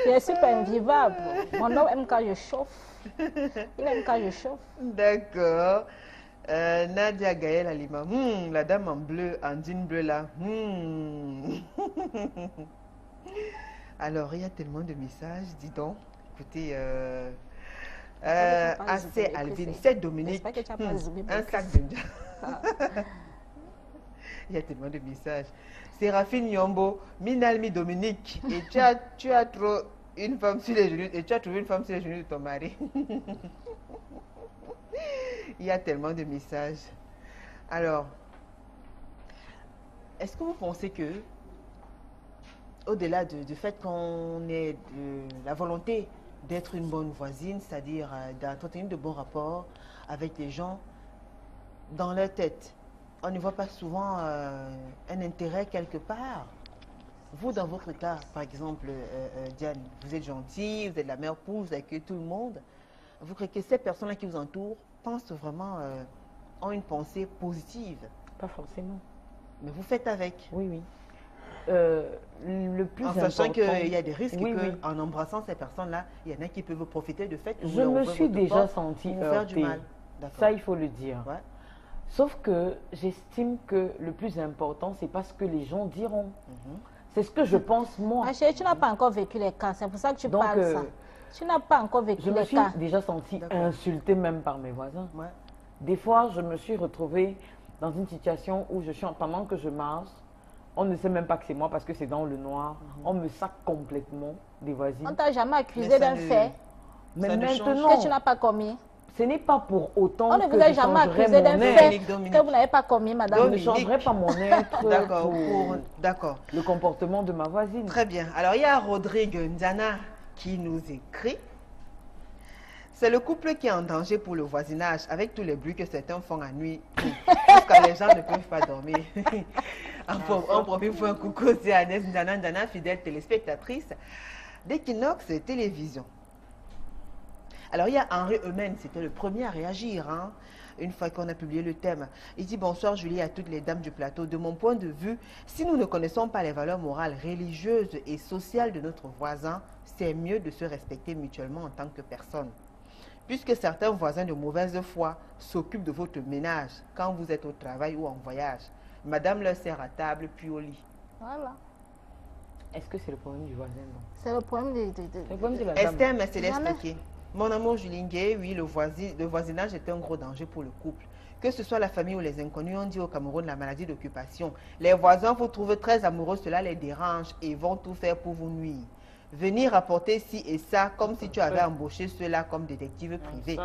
Il est super invivable. Mon homme aime quand je chauffe. Il aime quand je chauffe. D'accord. Nadia Gaël Alima. La dame en bleu, en jean bleu là. Alors, il y a tellement de messages, dis donc. Écoutez, assez Alvin, c'est Dominique. Un sac de... Il y a tellement de messages. Séraphine Yombo, Minalmi Dominique, et tu as trop une femme sur les genoux, et tu as trouvé une femme sur les genoux de ton mari. Il y a tellement de messages. Alors, est-ce que vous pensez que, au-delà du fait qu'on ait la volonté d'être une bonne voisine, c'est-à-dire d'entretenir de bons rapports avec les gens, dans leur tête, on ne voit pas souvent un intérêt quelque part? Vous, dans votre cas, par exemple, Diane, vous êtes gentille, vous êtes la mère pour, vous accueillez tout le monde. Vous croyez que ces personnes-là qui vous entourent pensent vraiment, ont une pensée positive? Pas forcément. Mais vous faites avec? Oui, oui. Le plus important... En sachant qu'il y a des risques qu'en embrassant ces personnes-là, il y en a qui peuvent profiter du fait que je me suis déjà sentie heurtée. Ça, il faut le dire. Ouais. Sauf que j'estime que le plus important, c'est pas ce que les gens diront. C'est ce que je pense moi. Ma chérie, tu n'as pas encore vécu les cas, c'est pour ça que tu parles ça. Tu n'as pas encore vécu les cas. Je me suis déjà sentie insultée même par mes voisins. Ouais. Des fois, je me suis retrouvée dans une situation où je suis, pendant que je marche, on ne sait même pas que c'est moi parce que c'est dans le noir. On me sac complètement des voisines. On t'a jamais accusé d'un fait mais maintenant, que tu n'as pas commis. ce n'est pas pour autant On ne que vous a je jamais changerais accusé d'un mon fait être. Dominique. que vous n'avez pas commis, madame. Je ne changerai pas mon être D'accord, pour d'accord. le comportement de ma voisine. Très bien. Alors, il y a Rodrigue Ndiana qui nous écrit. C'est le couple qui est en danger pour le voisinage, avec tous les bruits que certains font à nuit, jusqu'à les gens ne peuvent pas dormir. On profite pour un coucou aussi à Agnès Ndiana, fidèle téléspectatrice d'Equinox Télévision. Alors, il y a Henri Eumen, c'était le premier à réagir, hein, une fois qu'on a publié le thème. Il dit « Bonsoir Julie à toutes les dames du plateau. De mon point de vue, si nous ne connaissons pas les valeurs morales, religieuses et sociales de notre voisin, c'est mieux de se respecter mutuellement en tant que personne. Puisque certains voisins de mauvaise foi s'occupent de votre ménage quand vous êtes au travail ou en voyage. Madame leur sert à table puis au lit. » Voilà. Est-ce que c'est le problème du voisin, non? C'est le problème C'est le problème de la dame. Esther m'a s'est Jamais. expliqué. Mon amour Julingue, oui, le voisinage est un gros danger pour le couple. Que ce soit la famille ou les inconnus, on dit au Cameroun la maladie d'occupation. Les voisins vous trouvent très amoureux, cela les dérange et vont tout faire pour vous nuire. Venir rapporter ci et ça comme si tu avais embauché ceux-là comme détective privé.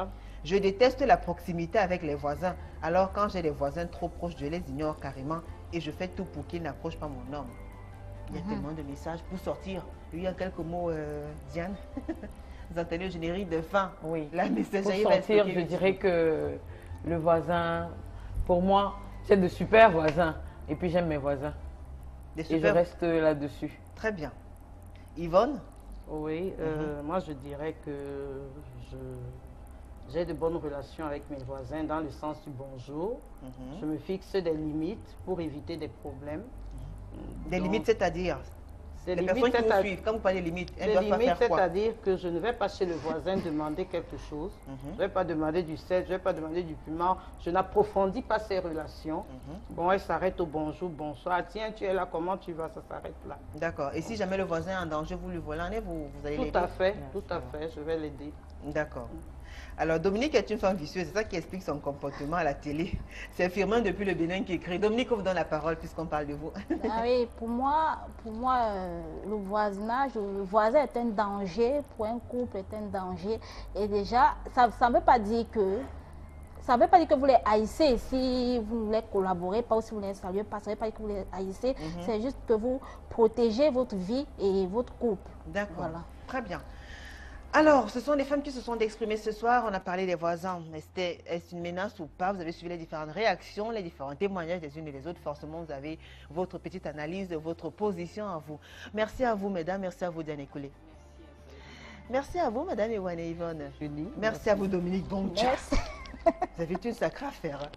Je déteste la proximité avec les voisins. Alors quand j'ai des voisins trop proches, je les ignore carrément et je fais tout pour qu'ils n'approchent pas mon homme. Il y a tellement de messages pour sortir. Il y a quelques mots, Diane. Vous entendez le générique de fin. Oui. La Pour messagerie va sortir, expliquer je le dirais que le voisin, pour moi, c'est de super voisins. Et puis j'aime mes voisins. Des Et je super- reste là-dessus. Très bien. Yvonne? Oui, moi je dirais que j'ai de bonnes relations avec mes voisins dans le sens du bonjour. Je me fixe des limites pour éviter des problèmes. Des Donc, limites, c'est-à-dire des les limites, personnes qui vous c'est-à- suivent, quand vous parlez de limites, elles des doivent pas limites, faire quoi? c'est-à-dire que je ne vais pas chez le voisin demander quelque chose. Je ne vais pas demander du sel, je ne vais pas demander du piment. Je n'approfondis pas ces relations. Bon, elle s'arrête au bonjour, bonsoir. Tiens, tu es là, comment tu vas? Ça s'arrête là. D'accord. Et si jamais le voisin est en danger, vous lui volez en nez, vous allez l'aider? Tout à fait, je vais l'aider. D'accord. Alors, Dominique est une femme vicieuse, c'est ça qui explique son comportement à la télé. C'est Firmin depuis le Bénin qui écrit. Dominique, on vous donne la parole puisqu'on parle de vous. Ah oui, pour moi, le voisinage, le voisin est un danger, pour un couple est un danger. Et déjà, ça ne veut pas dire que vous les haïssez si vous ne les collaborez pas ou si vous ne les saluez pas. Ça ne veut pas dire que vous les haïssez. C'est juste que vous protégez votre vie et votre couple. D'accord. Voilà. Très bien. Alors, ce sont des femmes qui se sont exprimées ce soir. On a parlé des voisins. Est-ce une menace ou pas? Vous avez suivi les différentes réactions, les différents témoignages des unes et des autres. Forcément, vous avez votre petite analyse, votre position à vous. Merci à vous, mesdames. Merci à vous, Diane Koulé. Merci à vous, madame Ewane Yvonne. Merci à vous, Dominique Boncha. Merci. Vous avez une sacrée affaire.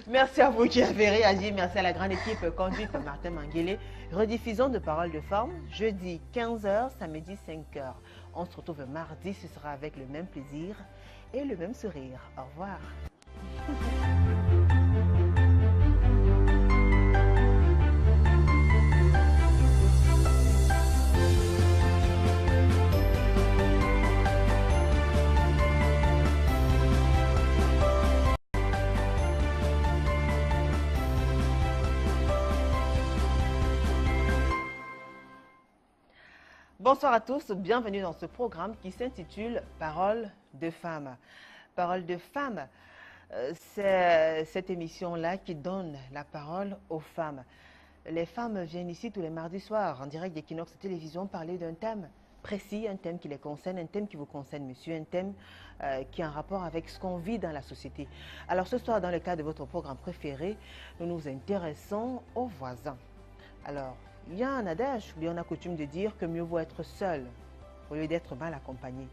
Merci à vous qui avez réagi. Merci à la grande équipe conduite par Martin Manguélé. Rediffusion de Paroles de Femmes, jeudi 15h, samedi 5h. On se retrouve mardi, ce sera avec le même plaisir et le même sourire. Au revoir. Bonsoir à tous, bienvenue dans ce programme qui s'intitule Paroles de femmes. Paroles de femmes, c'est cette émission-là qui donne la parole aux femmes. Les femmes viennent ici tous les mardis soirs en direct d'Equinox Télévision parler d'un thème précis, un thème qui les concerne, un thème qui vous concerne, monsieur, un thème qui a un rapport avec ce qu'on vit dans la société. Alors ce soir, dans le cadre de votre programme préféré, nous nous intéressons aux voisins. Alors, il y a un adage où on a coutume de dire que mieux vaut être seul au lieu d'être mal accompagné.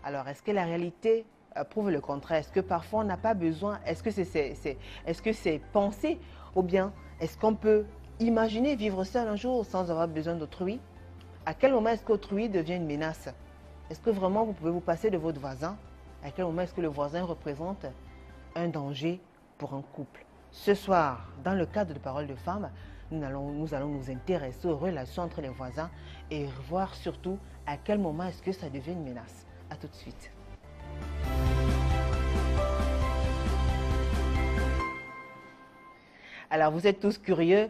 Alors, est-ce que la réalité prouve le contraire? Est-ce que parfois on n'a pas besoin? Est-ce que c'est pensé? Ou bien est-ce qu'on peut imaginer vivre seul un jour sans avoir besoin d'autrui? À quel moment est-ce qu'autrui devient une menace? Est-ce que vraiment vous pouvez vous passer de votre voisin? À quel moment est-ce que le voisin représente un danger pour un couple? Ce soir, dans le cadre de Paroles de Femmes, nous allons nous intéresser aux relations entre les voisins et voir surtout à quel moment est-ce que ça devient une menace. A tout de suite. Alors, vous êtes tous curieux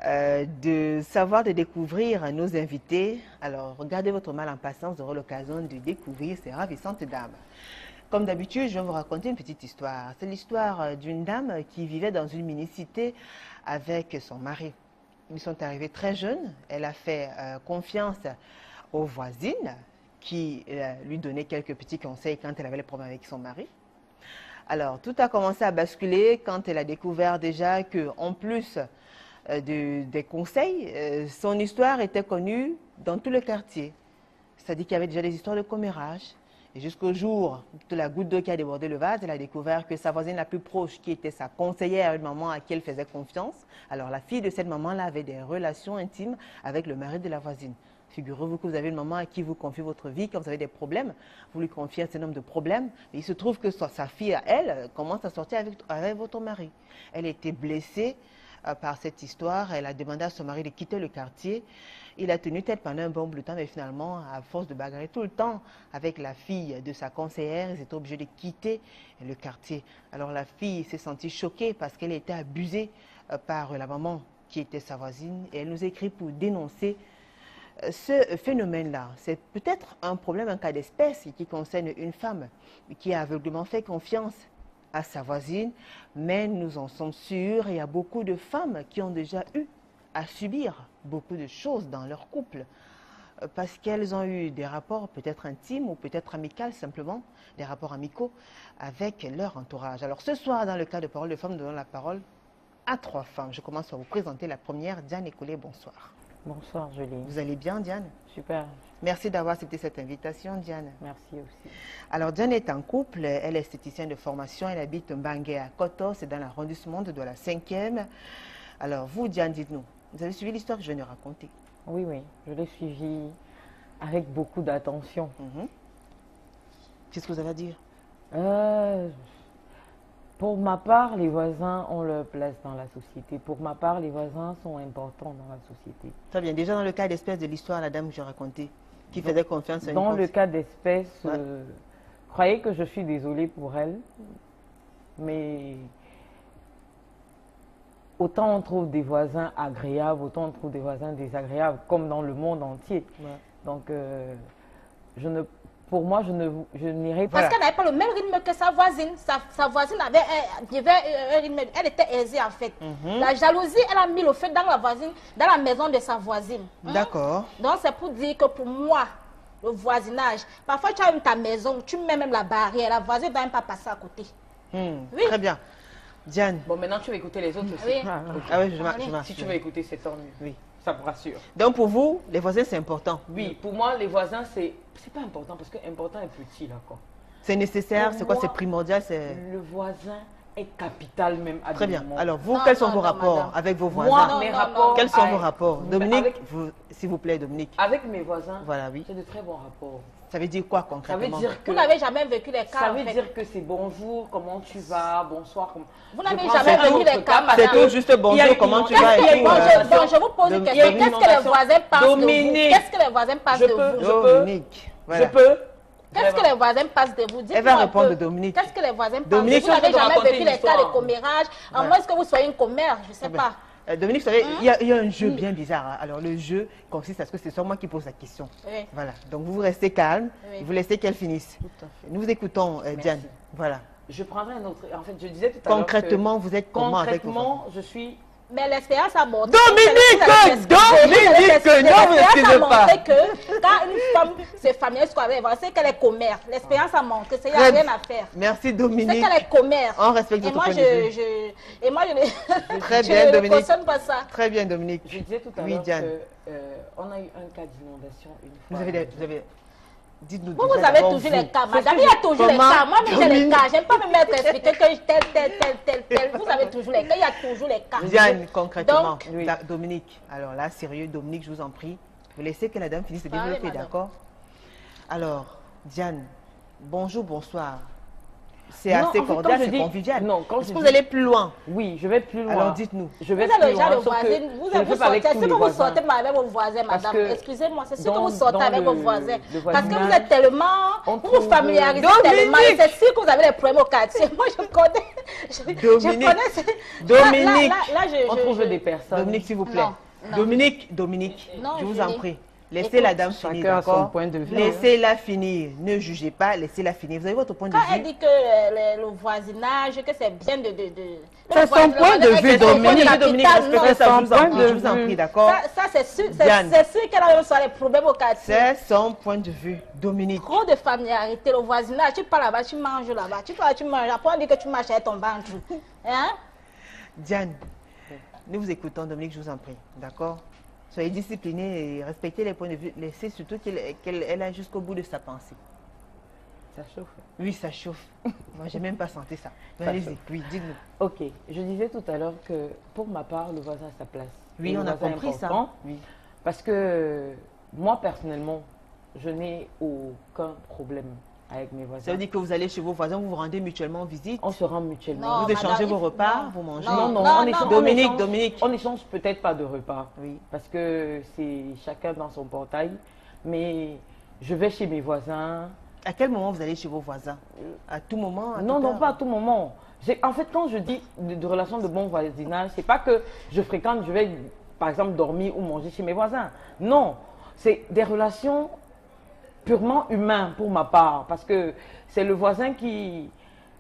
de savoir, de découvrir nos invités. Alors, regardez votre mal en passant, vous aurez l'occasion de découvrir ces ravissantes dames. Comme d'habitude, je vais vous raconter une petite histoire. C'est l'histoire d'une dame qui vivait dans une mini-cité avec son mari. Ils sont arrivés très jeunes. Elle a fait confiance aux voisines qui lui donnaient quelques petits conseils quand elle avait les problèmes avec son mari. Alors, tout a commencé à basculer quand elle a découvert déjà qu'en plus des conseils, son histoire était connue dans tout le quartier. C'est-à-dire qu'il y avait déjà des histoires de commérage. Et jusqu'au jour de la goutte d'eau qui a débordé le vase, elle a découvert que sa voisine la plus proche, qui était sa conseillère, une maman à qui elle faisait confiance, alors la fille de cette maman-là avait des relations intimes avec le mari de la voisine. Figurez-vous que vous avez une maman à qui vous confiez votre vie, quand vous avez des problèmes, vous lui confiez un certain nombre de problèmes, et il se trouve que sa fille, elle, commence à sortir avec votre mari. Elle était blessée par cette histoire, elle a demandé à son mari de quitter le quartier. Il a tenu tête pendant un bon bout de temps, mais finalement, à force de bagarrer tout le temps avec la fille de sa conseillère, ils étaient obligés de quitter le quartier. Alors la fille s'est sentie choquée parce qu'elle était abusée par la maman qui était sa voisine, et elle nous écrit pour dénoncer ce phénomène-là. C'est peut-être un problème, un cas d'espèce qui concerne une femme qui a aveuglément fait confiance à sa voisine, mais nous en sommes sûrs, il y a beaucoup de femmes qui ont déjà eu à subir beaucoup de choses dans leur couple parce qu'elles ont eu des rapports peut-être intimes ou peut-être amicaux simplement, des rapports amicaux avec leur entourage. Alors ce soir, dans le cas de Parole de Femmes, nous donnons la parole à 3 femmes. Je commence par vous présenter la première, Diane Ecolé, bonsoir. Bonsoir, Julie. Vous allez bien, Diane? Super. Merci d'avoir accepté cette invitation, Diane. Merci aussi. Alors, Diane est en couple, elle est esthéticienne de formation, elle habite Mbangué à Koto, c'est dans l'arrondissement de la 5e. Alors, vous, Diane, dites-nous, vous avez suivi l'histoire que je viens de raconter? Oui, oui, je l'ai suivie avec beaucoup d'attention. Qu'est-ce que vous avez à dire? Pour ma part, les voisins ont leur place dans la société. Pour ma part, les voisins sont importants dans la société. Très bien. Déjà dans le cas d'espèce de l'histoire, la dame que j'ai racontée, qui faisait confiance à une Dans pote. le cas d'espèce, croyez que je suis désolée pour elle, mais autant on trouve des voisins agréables, autant on trouve des voisins désagréables, comme dans le monde entier. Donc, pour moi, je n'irai pas. Parce qu'elle n'avait pas le même rythme que sa voisine. Sa voisine avait un rythme, elle était aisée en fait. La jalousie, elle a mis le feu dans la maison de sa voisine. D'accord. Donc c'est pour dire que pour moi, le voisinage, parfois tu as ta maison, tu mets même la barrière, la voisine ne va même pas passer à côté. Oui. Très bien. Diane. Bon, maintenant tu vas écouter les autres aussi. Oui. Ah oui, je m'assure. Si tu veux écouter, c'est tant mieux. Oui. Ça me rassure. Donc pour vous, les voisins, c'est important? Oui, pour moi, les voisins, c'est pas important parce que important est petit là quoi. C'est nécessaire, Pour c'est quoi? moi, C'est primordial? Le voisin est capital même à Très bien. des moments. Alors vous, Non, quels sont non, vos non, rapports madame. avec vos voisins? Moi, Non, mes non, rapports. non. Quels sont vos rapports? Dominique, avec- s'il vous plaît, Dominique. Avec mes voisins, Voilà, oui. j'ai de très bons rapports. Ça veut dire quoi Ça concrètement? veut dire que Vous n'avez jamais vécu les cas. ça en veut fait. dire que c'est bonjour, comment tu vas, bonsoir. Vous n'avez Je prends jamais un vécu autre les cas, parce C'est que tout juste il y a bonjour, une comment tu inondation. vas? Il y a une inondation. Bon, je vous pose une Il y a question. une Qu'est-ce que les inondation. voisins pensent de vous? Dominique. Qu'est-ce que les voisins pensent de Je peux- vous? Dominique. Voilà. Je peux. Qu'est-ce que les voisins pensent de vous? Elle Dites-moi va un répondre, peu. Dominique. Qu'est-ce que les voisins pensent de Dominique, vous? Vous je suis en n'avez train de jamais raconter vécu une les cas de histoire. commérage, à moins que vous soyez une commère, je ne sais pas. Dominique, vous savez, il y a un jeu bien bizarre. Hein. Alors, le jeu consiste à ce que c'est soit moi qui pose la question. Oui. Voilà. Donc, vous restez calme. Oui. Vous laissez qu'elle finisse. Nous vous écoutons, Diane. Voilà. Je prendrai un autre. En fait, je disais tout à l'heure. Concrètement, vous êtes comment avec vos Concrètement, je suis. Mais l'expérience a montré. Dominique, non, vous n'excusez pas. Que quand une femme se familiarise avec les voisins, c'est qu'elle est commère. L'expérience a montré qu'il n'y a Très rien bien. à faire. Merci, C'est Dominique. qu'elle est commère. On respecte Et votre moi, point de vue. et moi, je ne Très je bien, ne Dominique. cautionne pas ça. Très bien, Dominique. Je disais tout à Oui, l'heure Diane. qu'on a eu un cas d'inondation une fois. Vous avez... Dites-nous. Vous, vous déjà avez d'abord, toujours vous. les cas. Madame, il y a toujours les Comment cas. Moi, j'ai les Dominique cas. J'aime pas me mettre à expliquer que tel. Vous avez toujours les cas. Il y a toujours les cas. Diane, concrètement. Donc, oui. Dominique, alors là, sérieux, Dominique, je vous en prie. Vous laissez que la dame finisse de Parlez, développer, madame. d'accord? Alors, Diane, bonjour, bonsoir. C'est Non, assez en fait, cordial, quand je c'est dis- convivial. non, quand Est-ce je que vous dis- allez plus loin? Oui, je vais plus loin. Alors, dites-nous. Je vais Vous êtes plus le genre loin. de sauf que voisine, vous je ne fais pas avec sortez, tous c'est les que vous voisins. sortez avec vos voisins, Parce madame. que Excusez-moi, c'est sûr que dans- vous sortez dans avec vos le voisins. voisinage, Parce que vous êtes tellement, on vous vous trouve- familiarisez Dominique tellement. Et c'est sûr que vous avez des problèmes au quartier. Moi, je connais. Je Dominique. connais. Dominique. Là, On trouve des personnes. Dominique, s'il vous plaît. Non, non. Dominique, Non, je vous Julie. en prie. Laissez la dame finir, chacun a son d'accord? point de vue, Laissez-la finir. Ne jugez pas, laissez-la finir. Vous avez votre point de Quand vue? elle dit que le voisinage, que c'est bien de... C'est son point de vue, Dominique. Dominique, respectez ça, je vous en prie, d'accord? Ça, c'est sûr, Diane. c'est sûr qu'elle a sur les problèmes au quartier. C'est son point de vue, Dominique. Trop de familiarité, le voisinage, tu pars là-bas, tu manges là-bas, tu manges, après on dit que tu marches avec ton ventre. Hein? Diane, nous vous écoutons, Dominique, je vous en prie, d'accord? Soyez disciplinés et respectez les points de vue. Laissez surtout qu'elle aille jusqu'au bout de sa pensée. Ça chauffe. Oui, ça chauffe. Moi, j'ai même pas senti ça. Ça Allez-y, chauffe. oui, dites-nous. Ok, je disais tout à l'heure que pour ma part, le voisin a sa place. Oui, Et le on a voisin est compris ça. important Oui. Parce que moi, personnellement, je n'ai aucun problème avec mes voisins. Ça veut dire que vous allez chez vos voisins, vous vous rendez mutuellement visite, On se rend mutuellement. Non, vous échangez madame, vos repas, non. vous mangez. Non, non, Non, on non. échange, Dominique, on échange- Dominique. On échange peut-être pas de repas. Oui. Parce que c'est chacun dans son portail. Mais je vais chez mes voisins. À quel moment vous allez chez vos voisins? À tout moment? Non, non, pas à tout moment. En fait, quand je dis de relations de bon voisinage, c'est pas que je fréquente, je vais, par exemple, dormir ou manger chez mes voisins. Non, c'est des relations purement humaines pour ma part. Parce que c'est le voisin qui...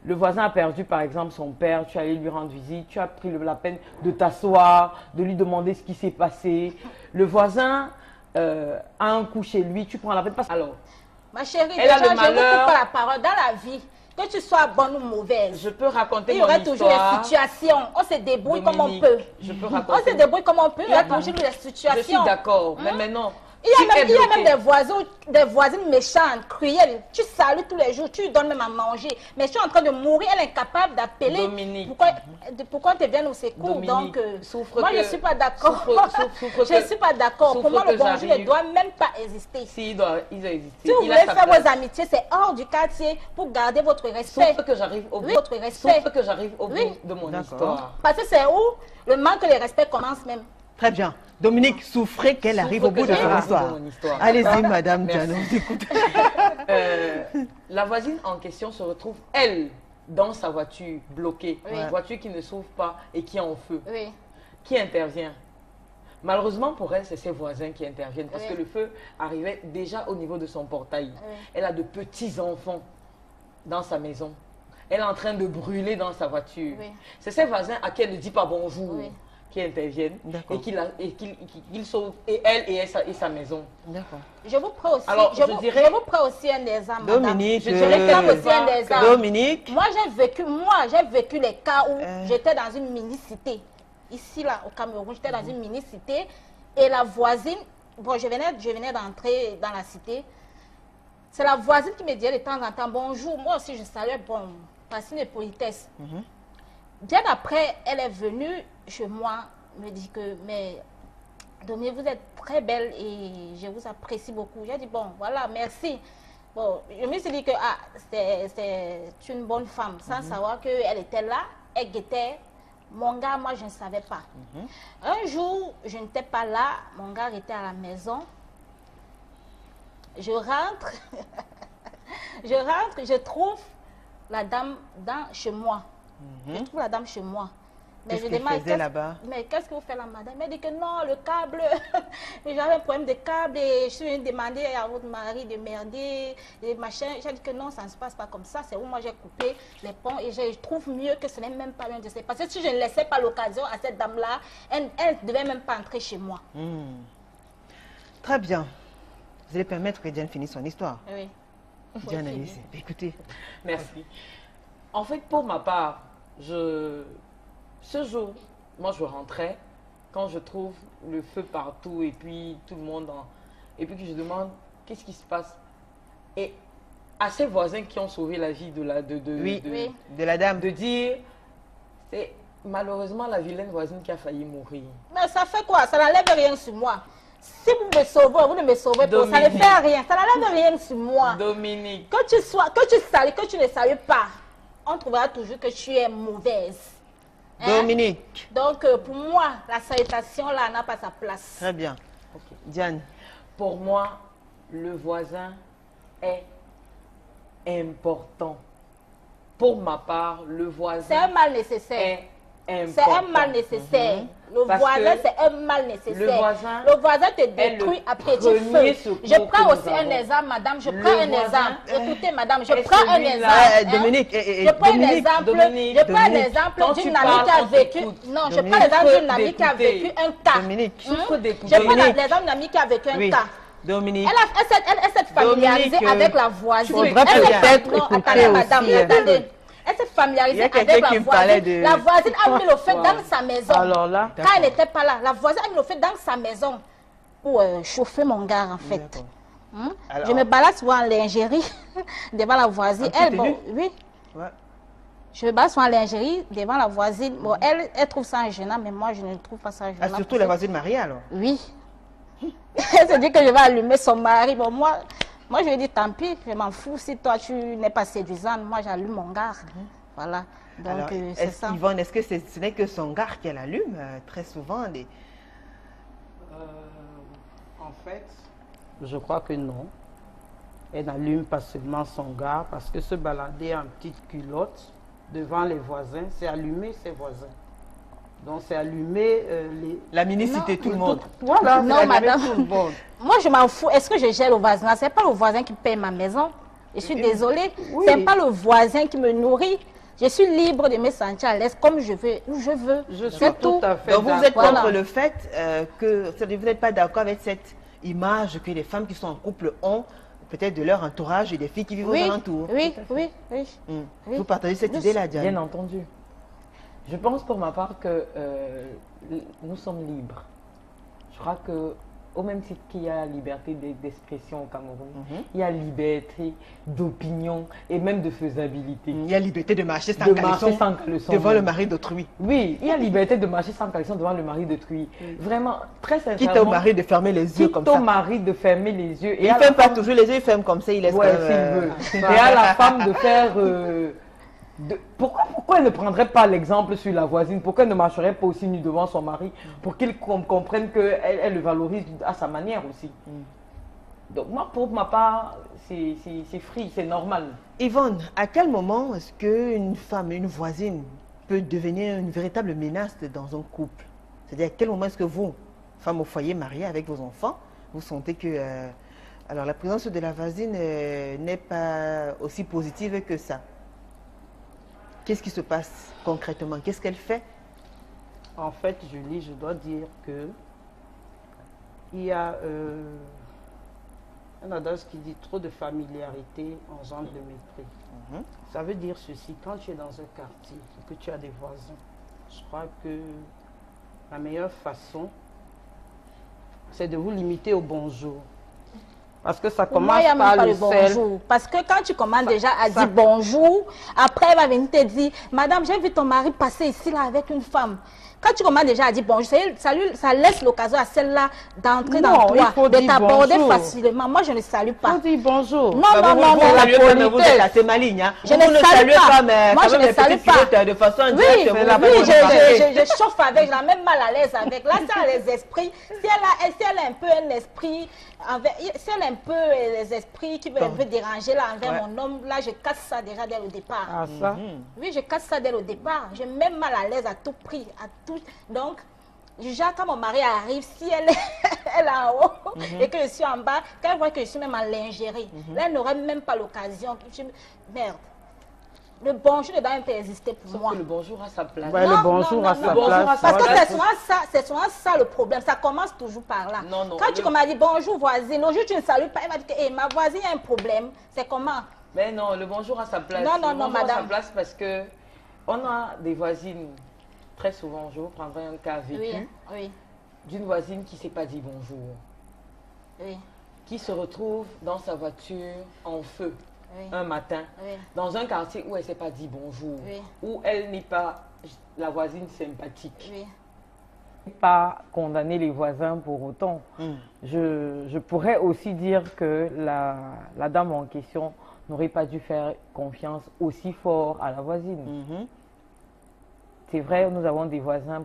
Le voisin a perdu, par exemple, son père, tu es allé lui rendre visite, tu as pris la peine de t'asseoir, de lui demander ce qui s'est passé. Le voisin a un coup chez lui, tu prends la peine. Alors, Ma chérie, Elle a déjà, le je ne vous malheur. coupe pas la parole. Dans la vie, que tu sois bonne ou mauvaise, je peux raconter il y mon aura histoire. toujours des situations. On se débrouille comme on Dominique, peut. je peux On se raconter. débrouille comme on peut. Il y a Attends. toujours des Je suis situations. d'accord, mais maintenant, Il y a tu es même, il y a bloqué. même des voisines méchantes, cruelles. Tu salues tous les jours, tu lui donnes même à manger. Mais tu es en train de mourir, elle est incapable d'appeler. Dominique. Pourquoi on te vient au secours? Dominique, Donc, souffre moi, je que- ne suis pas d'accord. souffre Je ne que- suis pas d'accord. Pour souffre moi, le que bonjour ne j'arrive. doit même pas exister. Si, il doit exister. Si vous Il voulez a sa faire place. vos amitiés, c'est hors du quartier pour garder votre respect. Sauf que j'arrive au bout. Oui, votre respect. Sauf que j'arrive au bout Oui. de mon D'accord. histoire. Parce que c'est où le manque de respect commence même. Très bien. Dominique, souffrez qu'elle Souffre arrive au bout que de son j'arrive au histoire. bout de mon histoire. Allez-y, Madame Merci. Diane, on vous écoute. La voisine en question se retrouve, elle, dans sa voiture, bloquée. Oui. Une voiture qui ne s'ouvre pas et qui est en feu. Oui. Qui intervient? Malheureusement pour elle, c'est ses voisins qui interviennent parce Oui. que le feu arrivait déjà au niveau de son portail. Elle a de petits-enfants dans sa maison. Elle est en train de brûler dans sa voiture. Oui. C'est ses voisins à qui elle ne dit pas bonjour Oui. qui interviennent D'accord. et qu'ils sauvent et elle et sa maison. D'accord. Je vous prends aussi, Alors, je dirais- je vous prends aussi un exemple. madame. Dominique, je réclame aussi un exemple. Dominique, Moi, j'ai vécu les cas où j'étais dans une mini-cité. Ici, là, au Cameroun, j'étais dans une mini-cité. Et la voisine, bon, je venais d'entrer dans la cité. C'est la voisine qui me disait de temps en temps, bonjour. Moi aussi, je saluais, bon, par signe de politesse. Bien après, elle est venue chez moi, me dit que, mais Dominique, vous êtes très belle et je vous apprécie beaucoup. J'ai dit, bon, voilà, merci. Bon, je me suis dit que c'est une bonne femme, sans savoir qu'elle était là, elle guettait. Mon gars, moi, je ne savais pas. Un jour, je n'étais pas là, mon gars était à la maison. Je rentre, je trouve la dame chez moi. Je trouve la dame chez moi. Mais Qu'est-ce je qu'elle demande, faisait là-bas? mais qu'est-ce que vous faites là, madame? Elle dit que non, le câble, j'avais un problème de câble et je suis venue demander à votre mari de merder, et machin. J'ai dit que non, ça ne se passe pas comme ça. C'est où moi j'ai coupé les ponts et je trouve mieux que ce n'est même pas loin de ça. Parce que si je ne laissais pas l'occasion à cette dame-là, elle ne devait même pas entrer chez moi. Très bien. Vous allez permettre que Diane finisse son histoire. Oui. Diane, allez-y. Écoutez. Merci. En fait, pour ma part, ce jour, moi je rentrais, quand je trouve le feu partout et puis tout le monde et puis que je demande qu'est-ce qui se passe. Et à ces voisins qui ont sauvé la vie de Oui, de la dame. de dire, c'est malheureusement la vilaine voisine qui a failli mourir. Mais ça fait quoi? Ça n'enlève rien sur moi. Si vous me sauvez, vous ne me sauvez pas, ça ne Dominique. fait rien. Ça n'enlève rien sur moi. Dominique, Que tu salues, que tu ne salues pas, on trouvera toujours que tu es mauvaise. Hein? Dominique. Donc, pour moi, la salutation là n'a pas sa place. Très bien. Diane. pour moi, le voisin est important. Pour ma part, le C'est voisin un mal nécessaire. est C'est un mal nécessaire. Le Parce voisin, que c'est un mal nécessaire. Le voisin te détruit à petit feu. Je prends aussi un exemple, madame. Je prends un exemple. Écoutez, madame, je prends un exemple. Dominique, je prends un exemple d'une amie qui a vécu. Non, je prends l'exemple d'une amie qui a vécu un cas. Dominique, je prends l'exemple d'une amie qui a vécu un cas. Dominique. Elle s'est familiarisée avec la voisine. Attendez, madame, attendez. Elle s'est familiarisée avec la voisine. La voisine a mis le feu dans sa maison. Alors là, quand elle n'était pas là, la voisine a mis le feu dans sa maison pour chauffer mon gars, en fait. Alors, je me balade souvent en lingerie devant la voisine. Elle, bon, oui. Ouais. Je me balade souvent en lingerie devant la voisine. Bon, elle trouve ça gênant, mais moi, je ne trouve pas ça gênant. Surtout la voisine mariée, alors? Oui. Elle se dit que je vais allumer son mari. Bon, moi, je lui ai dit, tant pis, je m'en fous. Si toi, tu n'es pas séduisante, moi, j'allume mon gars. Voilà. Donc, c'est ça. Yvonne, est-ce que ce n'est que son gars qu'elle allume très souvent En fait, je crois que non. Elle n'allume pas seulement son gars, parce que se balader en petite culotte devant les voisins, c'est allumer ses voisins. Donc, c'est allumer la minicité, tout le monde. Voilà, non, madame. Tout le monde. Moi, je m'en fous. Est-ce que je gère le voisin? Ce n'est pas le voisin qui paye ma maison. Je suis désolée. Oui. Ce n'est pas le voisin qui me nourrit. Je suis libre de me sentir à l'aise comme je veux, où je veux. Je suis tout à fait d'accord. Donc, vous êtes contre le fait que vous n'êtes pas d'accord avec cette image que les femmes qui sont en couple ont, peut-être de leur entourage et des filles qui vivent aux alentours. Oui. Vous partagez cette idée-là, Diane? Bien entendu. Je pense pour ma part que nous sommes libres. Je crois que au même titre qu'il y a la liberté d'expression au Cameroun, il y a liberté d'opinion et même de faisabilité. Il y a liberté de marcher sans caleçon devant le mari d'autrui. Oui, il y a liberté de marcher sans caleçon devant le mari d'autrui. Vraiment, très sincèrement. Quitte au mari de fermer les yeux comme ça. Quitte au mari de fermer les yeux. Et il ne ferme pas toujours les yeux, il ferme comme ça, il laisse. Ouais, s'il veut. Et à la femme de faire... Pourquoi elle ne prendrait pas l'exemple sur la voisine? Pourquoi elle ne marcherait pas aussi nue devant son mari pour qu'il comprenne qu'elle le valorise à sa manière aussi? Donc moi, pour ma part, c'est free, c'est normal. Yvonne, à quel moment est-ce qu'une femme, une voisine peut devenir une véritable menace dans un couple? C'est-à-dire à quel moment est-ce que vous, femme au foyer mariée avec vos enfants, vous sentez que alors la présence de la voisine n'est pas aussi positive que ça? Qu'est-ce qui se passe concrètement? Qu'est-ce qu'elle fait? En fait, Julie, je dois dire que il y a un adage qui dit trop de familiarité engendre le mépris. Ça veut dire ceci, quand tu es dans un quartier et que tu as des voisins, je crois que la meilleure façon, c'est de vous limiter au bonjour. Parce que ça commence par le bonjour. Parce que quand tu commences déjà à dire bonjour, après elle va venir te dire, madame, j'ai vu ton mari passer ici là avec une femme. Quand tu commences déjà à dire bonjour, ça laisse l'occasion à celle-là d'entrer dans toi, de t'aborder facilement. Moi, je ne salue pas. On dit bonjour. Non, la politesse. C'est ma ligne. Je ne salue pas. Moi, je ne salue pas. De façon oui, je chauffe avec, j'ai même mal à l'aise avec. Là, ça a les esprits. Si elle a un peu un esprit, si elle a un peu les esprits qui veulent un peu déranger là envers mon homme, là, je casse ça déjà dès le départ. Ah, ça? Oui, je casse ça dès le départ. J'ai même mal à l'aise à tout prix, à tout. Donc, déjà, quand mon mari arrive, si elle est en haut et que je suis en bas, quand elle voit que je suis même en lingerie, là, elle n'aurait même pas l'occasion. Merde. Le bonjour ne doit même pas exister pour moi. Le bonjour à sa place. Ouais, le bonjour à sa place. Parce que c'est souvent ça le problème. Ça commence toujours par là. Quand tu commences à dire bonjour voisine, aujourd'hui tu ne salues pas, elle va dire que ma voisine a un problème. C'est comment? Mais non, le bonjour à sa place. Non, madame. À sa place parce que on a des voisines, très souvent, je vous prendrai un cas vécu, d'une voisine qui ne s'est pas dit bonjour. Qui se retrouve dans sa voiture en feu. Un matin, dans un quartier où elle ne s'est pas dit bonjour, où elle n'est pas la voisine sympathique. Pas condamner les voisins pour autant. Je pourrais aussi dire que la dame en question n'aurait pas dû faire confiance aussi fort à la voisine. C'est vrai, nous avons des voisins,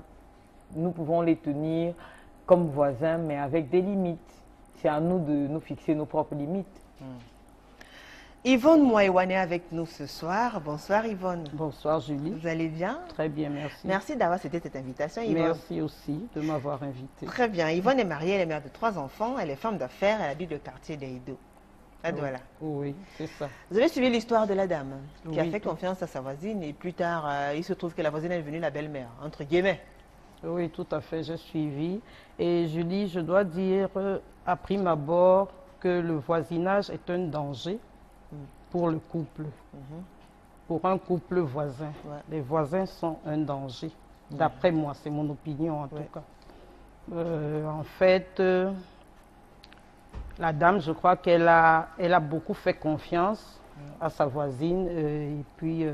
nous pouvons les tenir comme voisins, mais avec des limites. C'est à nous de nous fixer nos propres limites. Yvonne Moaïwane est avec nous ce soir. Bonsoir Yvonne. Bonsoir Julie. Vous allez bien? Très bien, merci. Merci d'avoir accepté cette invitation Yvonne. Merci aussi de m'avoir invitée. Très bien. Yvonne est mariée, elle est mère de 3 enfants, elle est femme d'affaires, elle habite le quartier d'Eïdo. Voilà. Oui, c'est ça. Vous avez suivi l'histoire de la dame qui a Oui, fait confiance à sa voisine et plus tard, il se trouve que la voisine est devenue la belle-mère, entre guillemets. Oui, tout à fait, j'ai suivi. Et Julie, je dois dire à prime abord que le voisinage est un danger pour le couple, pour un couple voisin. Ouais. Les voisins sont un danger, d'après moi, c'est mon opinion en tout cas. En fait, la dame, je crois qu'elle a beaucoup fait confiance à sa voisine et puis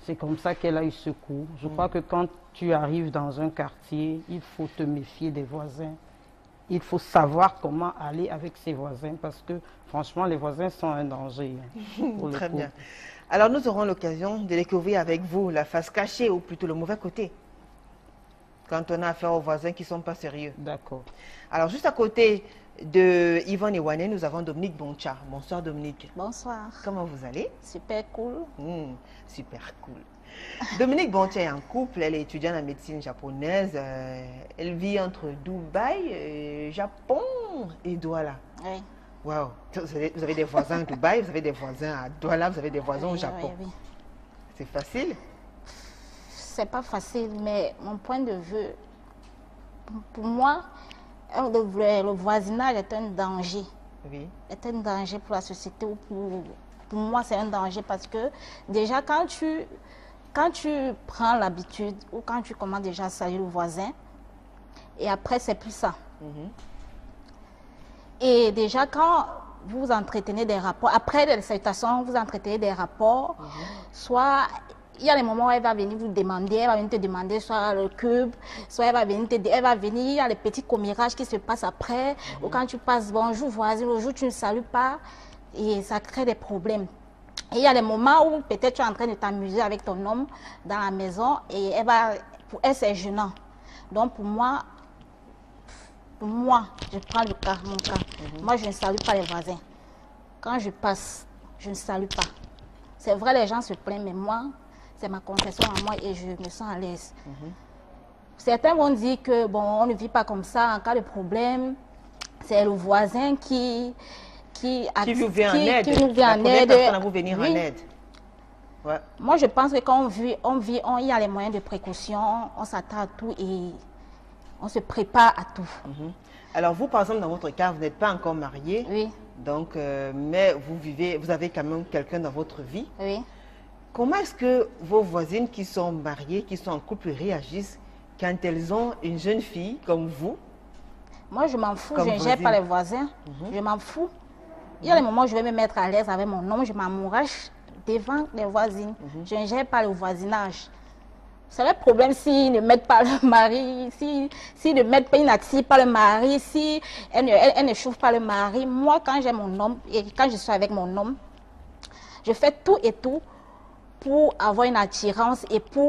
c'est comme ça qu'elle a eu secours. Je crois que quand tu arrives dans un quartier, il faut te méfier des voisins. Il faut savoir comment aller avec ses voisins parce que franchement, les voisins sont un danger pour le Très couple. bien. Alors nous aurons l'occasion de découvrir avec vous la face cachée ou plutôt le mauvais côté quand on a affaire aux voisins qui ne sont pas sérieux. D'accord. Alors juste à côté de Yvonne Ewane, nous avons Dominique Boncha. Bonsoir Dominique. Bonsoir. Comment vous allez? Super cool. Super cool. Dominique Boncha est en couple, elle est étudiante en médecine japonaise. Elle vit entre Dubaï, Japon et Douala. Oui. Waouh! Vous avez des voisins à Dubaï, vous avez des voisins à Douala, vous avez des voisins au Japon. Oui, oui. C'est facile? C'est pas facile, mais mon point de vue, pour moi, le voisinage est un danger. Oui. Est un danger pour la société ou pour moi, c'est un danger parce que déjà, quand tu prends l'habitude ou quand tu commences déjà à saluer le voisin, et après, c'est plus ça. Et déjà, quand vous entretenez des rapports, après les salutations, vous entretenez des rapports, soit il y a des moments où elle va venir vous demander, elle va venir te demander soit le cube, soit elle va venir il y a les petits commérages qui se passent après, ou quand tu passes bonjour voisin, le jour tu ne salues pas, et ça crée des problèmes. Et il y a des moments où peut-être tu es en train de t'amuser avec ton homme dans la maison, et pour elle c'est gênant. Donc pour moi, je prends mon cas. Moi, je ne salue pas les voisins. Quand je passe, je ne salue pas. C'est vrai, les gens se plaignent, mais moi, c'est ma confession à moi et je me sens à l'aise. Certains vont dire que, bon, on ne vit pas comme ça. En cas de problème, c'est le voisin qui vous vient en aide. Qui nous vient en aide. Personne à vous venir en Oui. aide. Ouais. Moi, je pense que quand il y a les moyens de précaution, on s'attend à tout et on se prépare à tout. Alors vous, par exemple, dans votre cas, vous n'êtes pas encore marié. Oui. Donc, mais vous avez quand même quelqu'un dans votre vie. Oui. Comment est-ce que vos voisines qui sont mariées, qui sont en couple, réagissent quand elles ont une jeune fille comme vous? Moi, je m'en fous, je Comme ne gère pas voisine. les voisins. Je m'en fous. Il y a des moments où je vais me mettre à l'aise avec mon homme, je m'amourache devant les voisines. Je ne gère pas le voisinage. C'est le problème s'ils ne mettent pas le mari, s'ils ne mettent pas, ils n'attirent pas le mari, si elle ne chauffe pas le mari. Moi, quand j'ai mon homme et quand je suis avec mon homme, je fais tout et tout pour avoir une attirance et pour